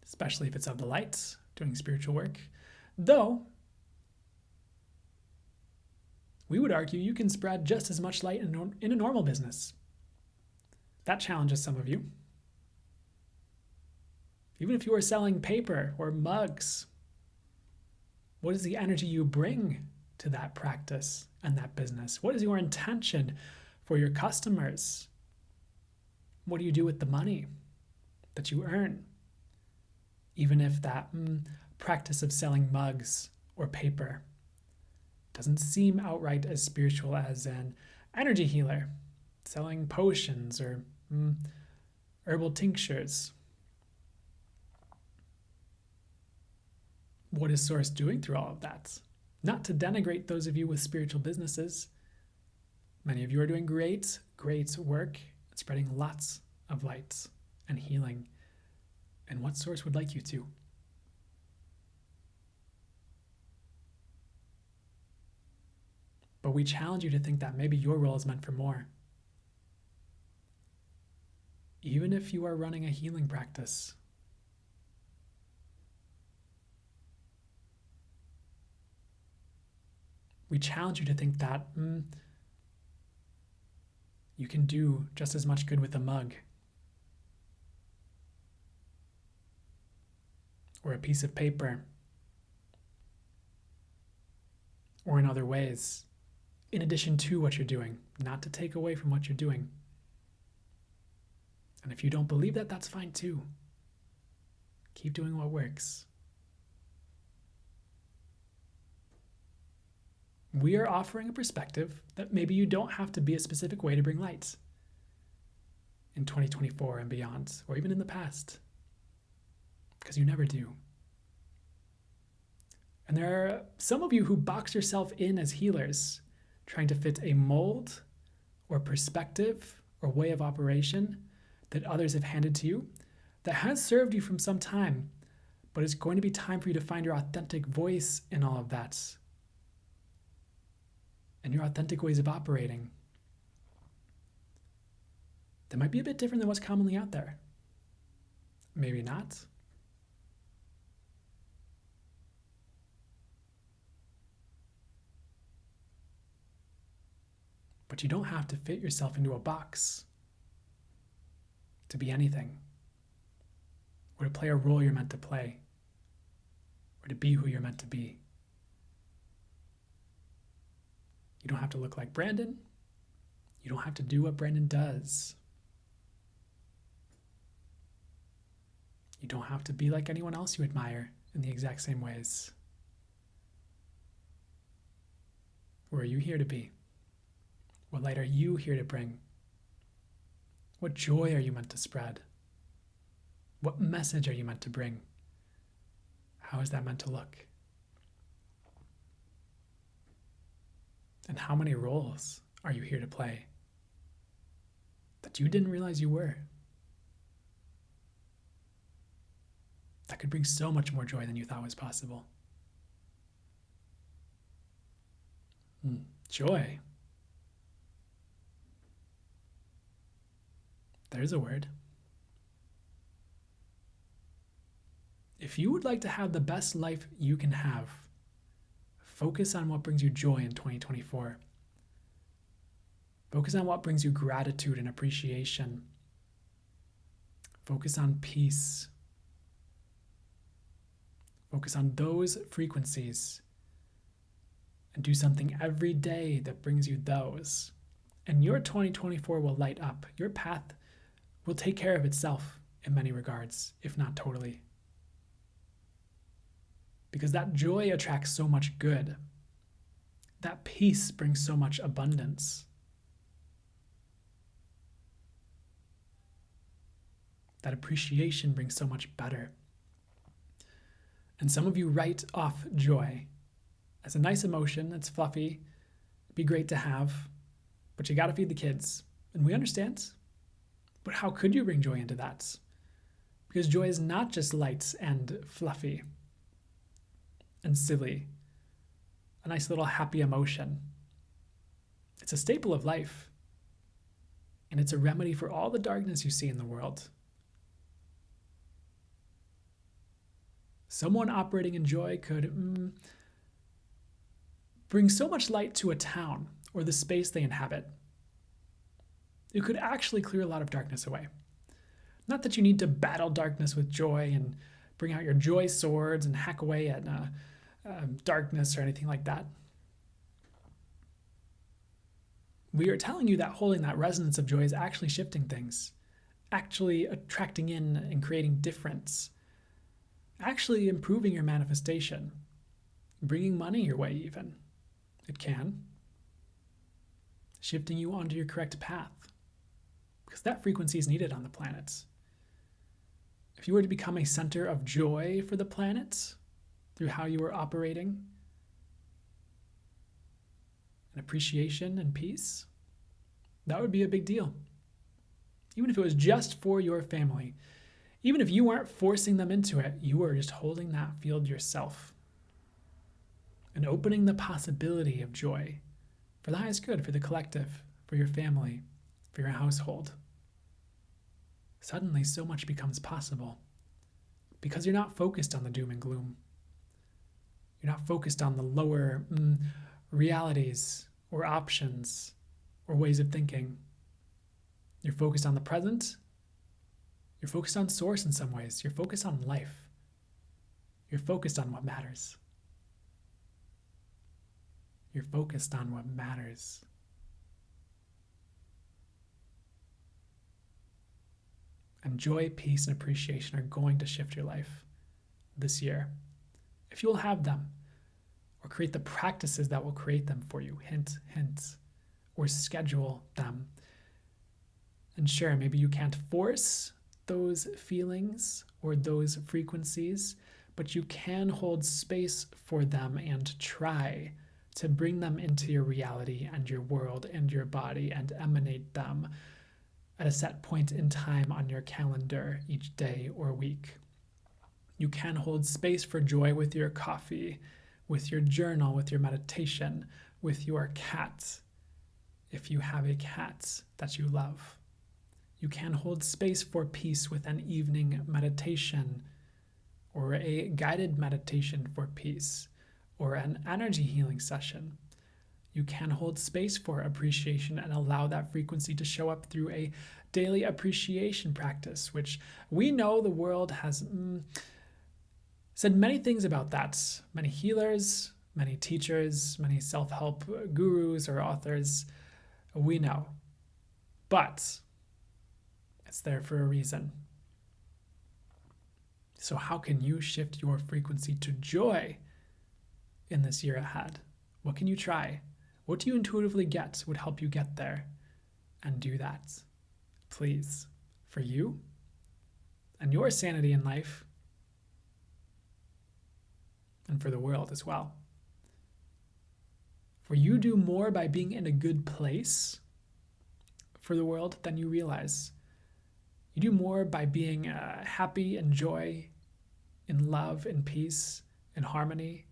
Especially if it's of the light, doing spiritual work. Though, we would argue you can spread just as much light in a normal business. That challenges some of you. Even if you are selling paper or mugs, what is the energy you bring to that practice and that business? What is your intention for your customers? What do you do with the money that you earn? Even if that practice of selling mugs or paper doesn't seem outright as spiritual as an energy healer, selling potions or herbal tinctures. What is Source doing through all of that? Not to denigrate those of you with spiritual businesses. Many of you are doing great, great work at spreading lots of light and healing, and what Source would like you to. But we challenge you to think that maybe your role is meant for more. Even if you are running a healing practice. We challenge you to think that you can do just as much good with a mug or a piece of paper or in other ways, in addition to what you're doing, not to take away from what you're doing. And if you don't believe that, that's fine too. Keep doing what works. We are offering a perspective that maybe you don't have to be a specific way to bring light. in 2024 and beyond, or even in the past, because you never do. And there are some of you who box yourself in as healers, trying to fit a mold or perspective or way of operation that others have handed to you that has served you from some time, but it's going to be time for you to find your authentic voice in all of that and your authentic ways of operating that might be a bit different than what's commonly out there. Maybe not. But you don't have to fit yourself into a box to be anything, or to play a role you're meant to play, or to be who you're meant to be. You don't have to look like Brandon. You don't have to do what Brandon does. You don't have to be like anyone else you admire in the exact same ways. Where are you here to be? What light are you here to bring? What joy are you meant to spread? What message are you meant to bring? How is that meant to look? And how many roles are you here to play that you didn't realize you were? That could bring so much more joy than you thought was possible. Joy. There's a word. If you would like to have the best life you can have, focus on what brings you joy in 2024. Focus on what brings you gratitude and appreciation. Focus on peace. Focus on those frequencies and do something every day that brings you those. And your 2024 will light up. Your path will take care of itself in many regards, if not totally. Because that joy attracts so much good. That peace brings so much abundance. That appreciation brings so much better. And some of you write off joy as a nice emotion. It's fluffy. It'd be great to have, but you got to feed the kids. And we understand. But how could you bring joy into that? Because joy is not just light and fluffy and silly, a nice little happy emotion. It's a staple of life. And it's a remedy for all the darkness you see in the world. Someone operating in joy could bring so much light to a town or the space they inhabit. It could actually clear a lot of darkness away. Not that you need to battle darkness with joy and bring out your joy swords and hack away at darkness or anything like that. We are telling you that holding that resonance of joy is actually shifting things, actually attracting in and creating difference, actually improving your manifestation, bringing money your way even. It can. Shifting you onto your correct path, because that frequency is needed on the planet. If you were to become a center of joy for the planet through how you are operating, and appreciation and peace, that would be a big deal. Even if it was just for your family, even if you weren't forcing them into it, you were just holding that field yourself and opening the possibility of joy for the highest good, for the collective, for your family, for your household. Suddenly, so much becomes possible because you're not focused on the doom and gloom. You're not focused on the lower realities or options or ways of thinking. You're focused on the present. You're focused on source in some ways. You're focused on life. You're focused on what matters. You're focused on what matters. And joy, peace, and appreciation are going to shift your life this year. If you will have them, or create the practices that will create them for you, hint, hint, or schedule them, And sure, maybe you can't force those feelings or those frequencies, but you can hold space for them and try to bring them into your reality and your world and your body and emanate them at a set point in time on your calendar each day or week. You can hold space for joy with your coffee, with your journal, with your meditation, with your cat, if you have a cat that you love. You can hold space for peace with an evening meditation or a guided meditation for peace or an energy healing session. You can hold space for appreciation and allow that frequency to show up through a daily appreciation practice, which we know the world has said many things about that. Many healers, many teachers, many self-help gurus or authors, we know. But it's there for a reason. So how can you shift your frequency to joy in this year ahead? What can you try? What do you intuitively get would help you get there? And do that, please, for you and your sanity in life and for the world as well. For you do more by being in a good place for the world than you realize. You do more by being happy and joy, in love and peace and harmony,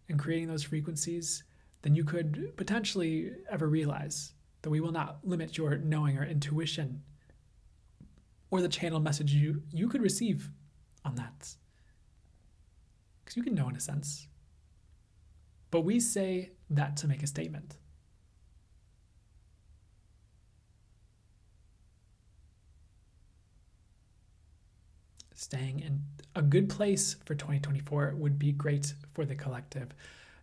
and creating those frequencies than you could potentially ever realize. That we will not limit your knowing or intuition or the channel message you could receive on that. Because you can know in a sense. But we say that to make a statement. Staying in a good place for 2024 would be great for the collective.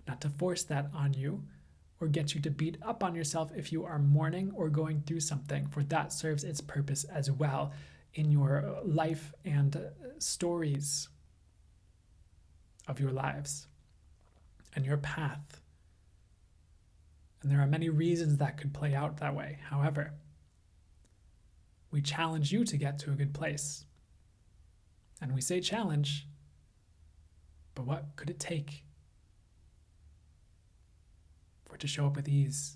Not to force that on you or get you to beat up on yourself if you are mourning or going through something, for that serves its purpose as well in your life and stories of your lives and your path. And there are many reasons that could play out that way. However, we challenge you to get to a good place. And we say challenge, but what could it take for it to show up with ease?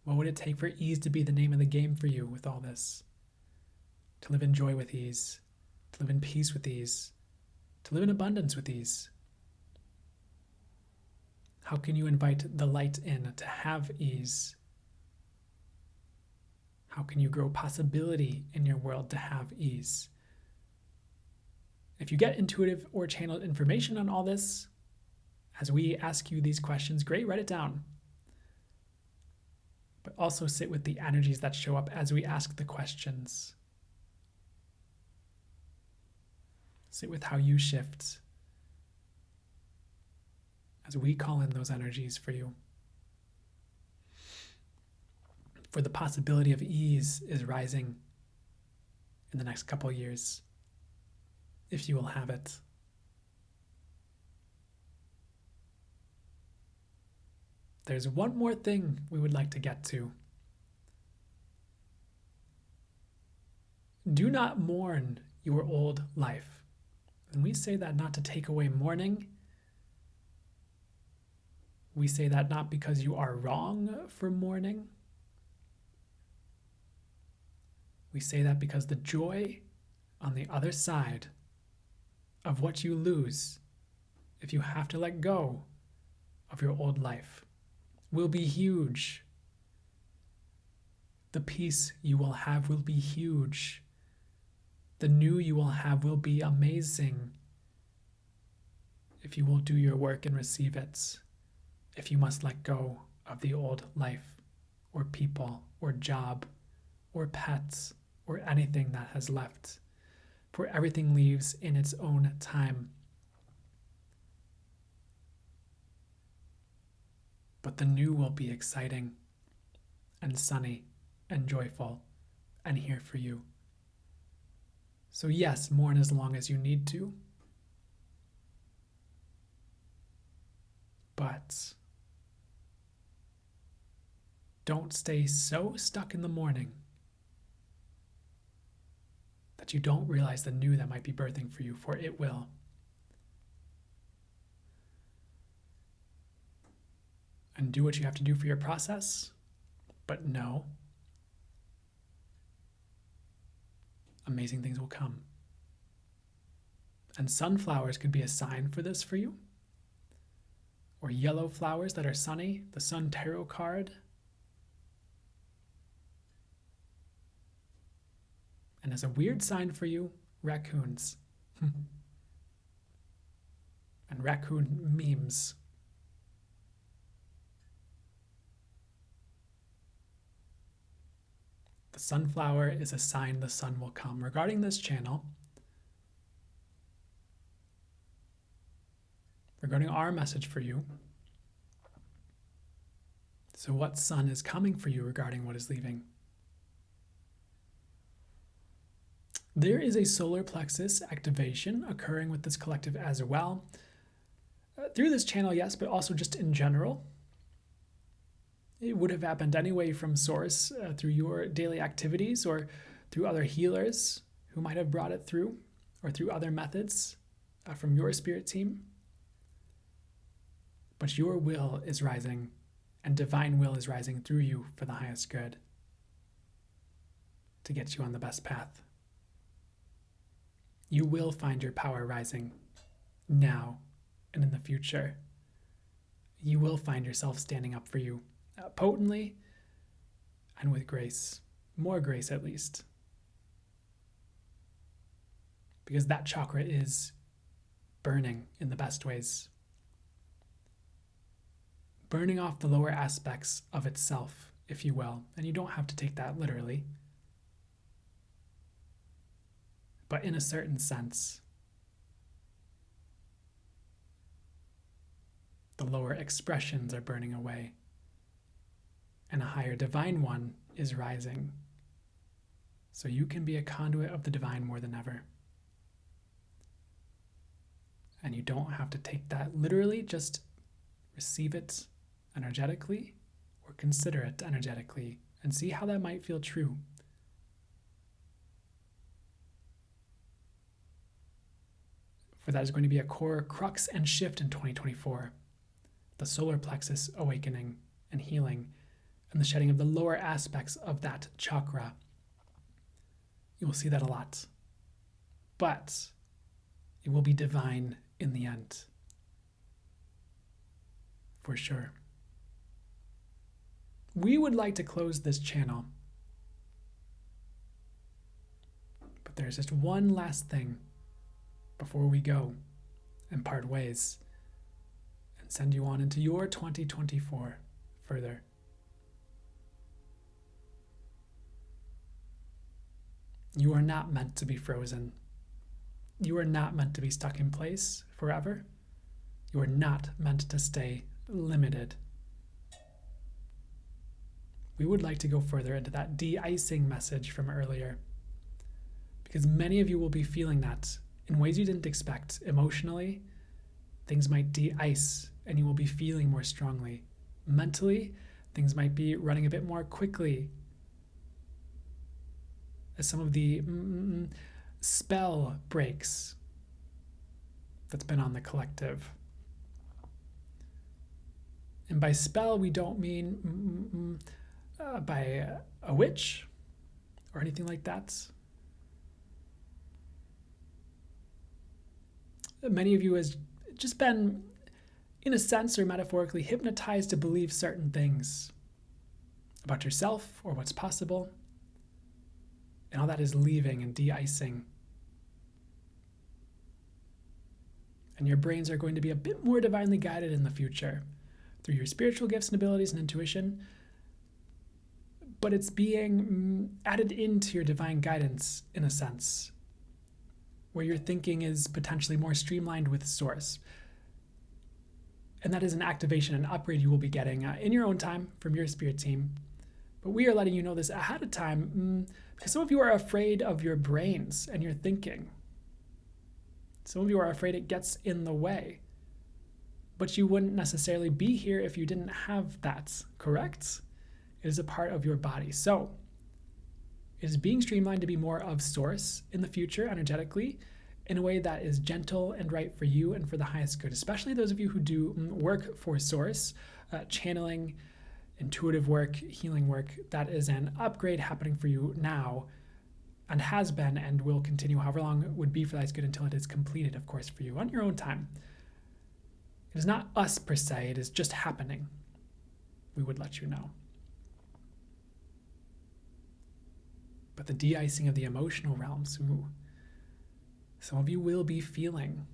What would it take for ease to be the name of the game for you with all this? To live in joy with ease, to live in peace with ease, to live in abundance with ease. How can you invite the light in to have ease? How can you grow possibility in your world to have ease? If you get intuitive or channeled information on all this, as we ask you these questions, great, write it down. But also sit with the energies that show up as we ask the questions. Sit with how you shift as we call in those energies for you. For the possibility of ease is rising in the next couple of years, if you will have it. There's one more thing we would like to get to. Do not mourn your old life. And we say that not to take away mourning. We say that not because you are wrong for mourning. We say that because the joy on the other side of what you lose if you have to let go of your old life will be huge. The peace you will have will be huge. The new you will have will be amazing if you will do your work and receive it. If you must let go of the old life or people or job or pets or anything that has left, for everything leaves in its own time. But the new will be exciting and sunny and joyful and here for you. So yes, mourn as long as you need to. But don't stay so stuck in the mourning that you don't realize the new that might be birthing for you, for it will. And do what you have to do for your process, but know amazing things will come. And sunflowers could be a sign for this for you. Or yellow flowers that are sunny, the Sun Tarot card. And as a weird sign for you, raccoons. And raccoon memes. The sunflower is a sign the sun will come. Regarding this channel, regarding our message for you, so what sun is coming for you regarding what is leaving? There is a solar plexus activation occurring with this collective as well. Through this channel, yes, but also just in general. It would have happened anyway from source through your daily activities or through other healers who might have brought it through, or through other methods from your spirit team. But your will is rising, and divine will is rising through you for the highest good, to get you on the best path. You will find your power rising now and in the future. You will find yourself standing up for you potently and with grace, more grace at least. Because that chakra is burning in the best ways. Burning off the lower aspects of itself, if you will. And you don't have to take that literally. But in a certain sense, the lower expressions are burning away, and a higher divine one is rising. So you can be a conduit of the divine more than ever. And you don't have to take that literally, just receive it energetically or consider it energetically and see how that might feel true. For that is going to be a core crux and shift in 2024. The solar plexus awakening and healing, and the shedding of the lower aspects of that chakra. You will see that a lot. But it will be divine in the end. For sure. We would like to close this channel. But there's just one last thing before we go and part ways and send you on into your 2024 further. You are not meant to be frozen. You are not meant to be stuck in place forever. You are not meant to stay limited. We would like to go further into that de-icing message from earlier, because many of you will be feeling that in ways you didn't expect. Emotionally, things might de-ice and you will be feeling more strongly. Mentally, things might be running a bit more quickly, as some of the spell breaks that's been on the collective. And by spell, we don't mean by a witch or anything like that. Many of you has just been, in a sense or metaphorically, hypnotized to believe certain things about yourself or what's possible. And all that is leaving and de-icing. And your brains are going to be a bit more divinely guided in the future through your spiritual gifts and abilities and intuition. But it's being added into your divine guidance in a sense, where your thinking is potentially more streamlined with source. And that is an activation and upgrade you will be getting in your own time from your spirit team. But we are letting you know this ahead of time because some of you are afraid of your brains and your thinking. Some of you are afraid it gets in the way. But you wouldn't necessarily be here if you didn't have that, correct? It is a part of your body. So It is being streamlined to be more of source in the future energetically in a way that is gentle and right for you and for the highest good, especially those of you who do work for source, channeling, intuitive work, healing work. That is an upgrade happening for you now and has been and will continue however long it would be for the highest good until it is completed, of course, for you on your own time. It is not us per se, it is just happening. We would let you know. But the de-icing of the emotional realms, ooh, some of you will be feeling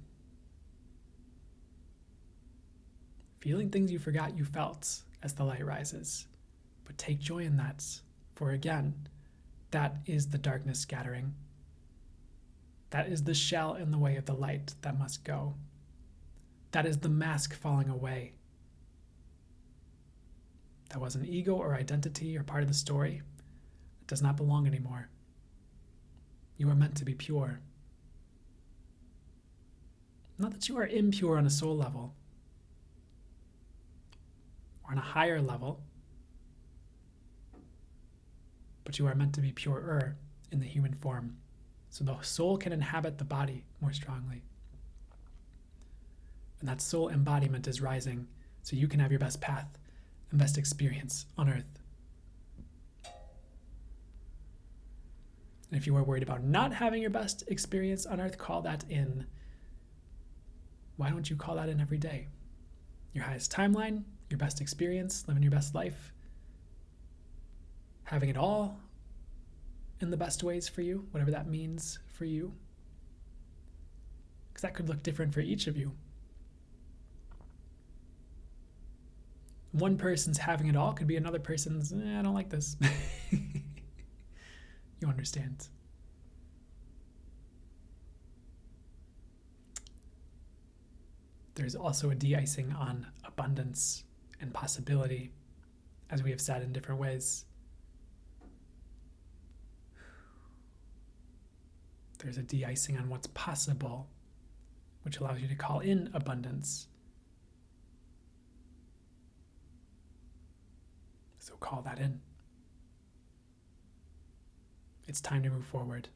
things you forgot you felt as the light rises. But take joy in that, for again, that is the darkness scattering. That is the shell in the way of the light that must go. That is the mask falling away. That was an ego or identity or part of the story. It does not belong anymore. You are meant to be pure. Not that you are impure on a soul level or on a higher level, but you are meant to be purer in the human form, so the soul can inhabit the body more strongly. And that soul embodiment is rising so you can have your best path and best experience on earth. And if you are worried about not having your best experience on earth, call that in. Why don't you call that in every day? Your highest timeline, your best experience, living your best life, having it all in the best ways for you, whatever that means for you. Because that could look different for each of you. One person's having it all could be another person's, I don't like this. You understand. There's also a de-icing on abundance and possibility, as we have said in different ways. There's a de-icing on what's possible, which allows you to call in abundance. So call that in. It's time to move forward.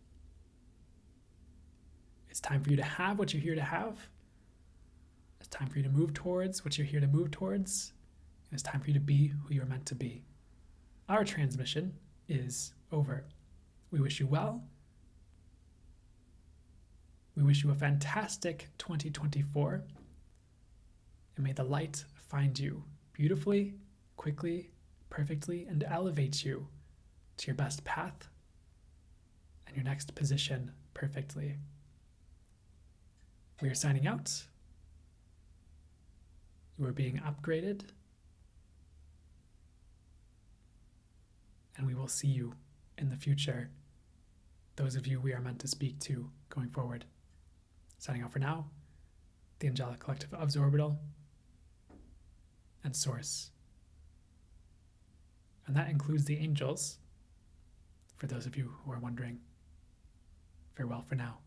It's time for you to have what you're here to have. It's time for you to move towards what you're here to move towards. And it's time for you to be who you're meant to be. Our transmission is over. We wish you well. We wish you a fantastic 2024. And may the light find you beautifully, quickly, perfectly, and elevate you to your best path and your next position perfectly. We are signing out. You are being upgraded. And we will see you in the future. Those of you we are meant to speak to going forward. Signing out for now, the Angelic Collective of Zorbital and Source. And that includes the angels, for those of you who are wondering. Farewell for now.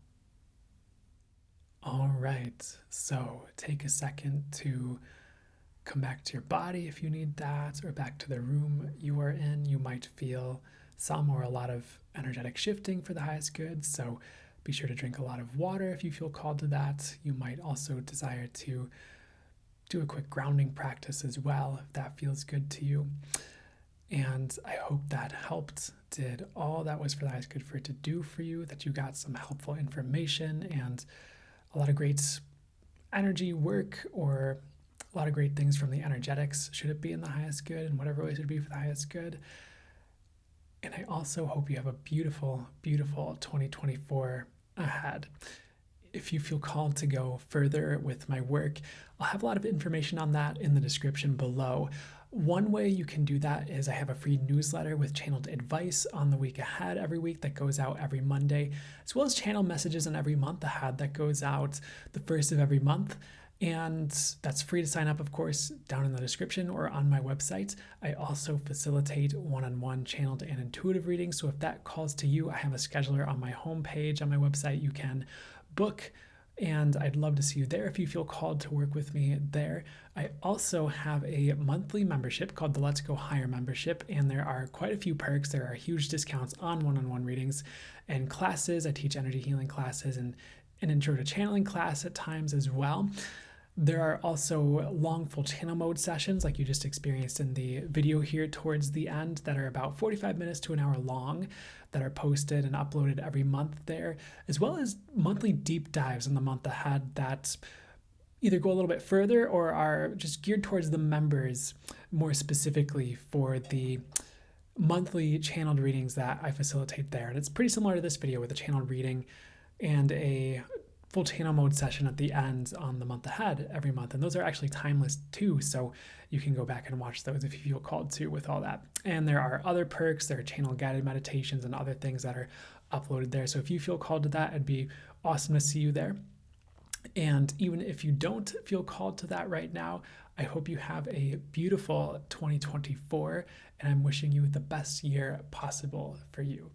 All right, so take a second to come back to your body if you need that, or back to the room you are in. You might feel some or a lot of energetic shifting for the highest good, so be sure to drink a lot of water if you feel called to that. You might also desire to do a quick grounding practice as well, if that feels good to you. And I hope that helped, did all that was for the highest good for it to do for you, that you got some helpful information and a lot of great energy work, or a lot of great things from the energetics, should it be in the highest good, and whatever ways it would be for the highest good. And I also hope you have a beautiful, beautiful 2024 ahead. If you feel called to go further with my work, I'll have a lot of information on that in the description below. One way you can do that is I have a free newsletter with channeled advice on the week ahead every week that goes out every Monday, as well as channel messages on every month ahead that goes out the first of every month. And that's free to sign up, of course, down in the description or on my website. I also facilitate one-on-one channeled and intuitive readings. So if that calls to you, I have a scheduler on my homepage on my website. You can book And I'd love to see you there if you feel called to work with me there. I also have a monthly membership called the Let's Go Higher membership, and there are quite a few perks. There are huge discounts on one-on-one readings and classes. I teach energy healing classes and an intro to channeling class at times as well. There are also long full channel mode sessions like you just experienced in the video here towards the end that are about 45 minutes to an hour long that are posted and uploaded every month there, as well as monthly deep dives in the month ahead that either go a little bit further or are just geared towards the members more specifically for the monthly channeled readings that I facilitate there. And it's pretty similar to this video with a channeled reading and a full channel mode session at the end on the month ahead every month. And those are actually timeless too, so you can go back and watch those if you feel called to with all that. And there are other perks, there are channel guided meditations and other things that are uploaded there. So if you feel called to that, it'd be awesome to see you there. And even if you don't feel called to that right now, I hope you have a beautiful 2024, and I'm wishing you the best year possible for you.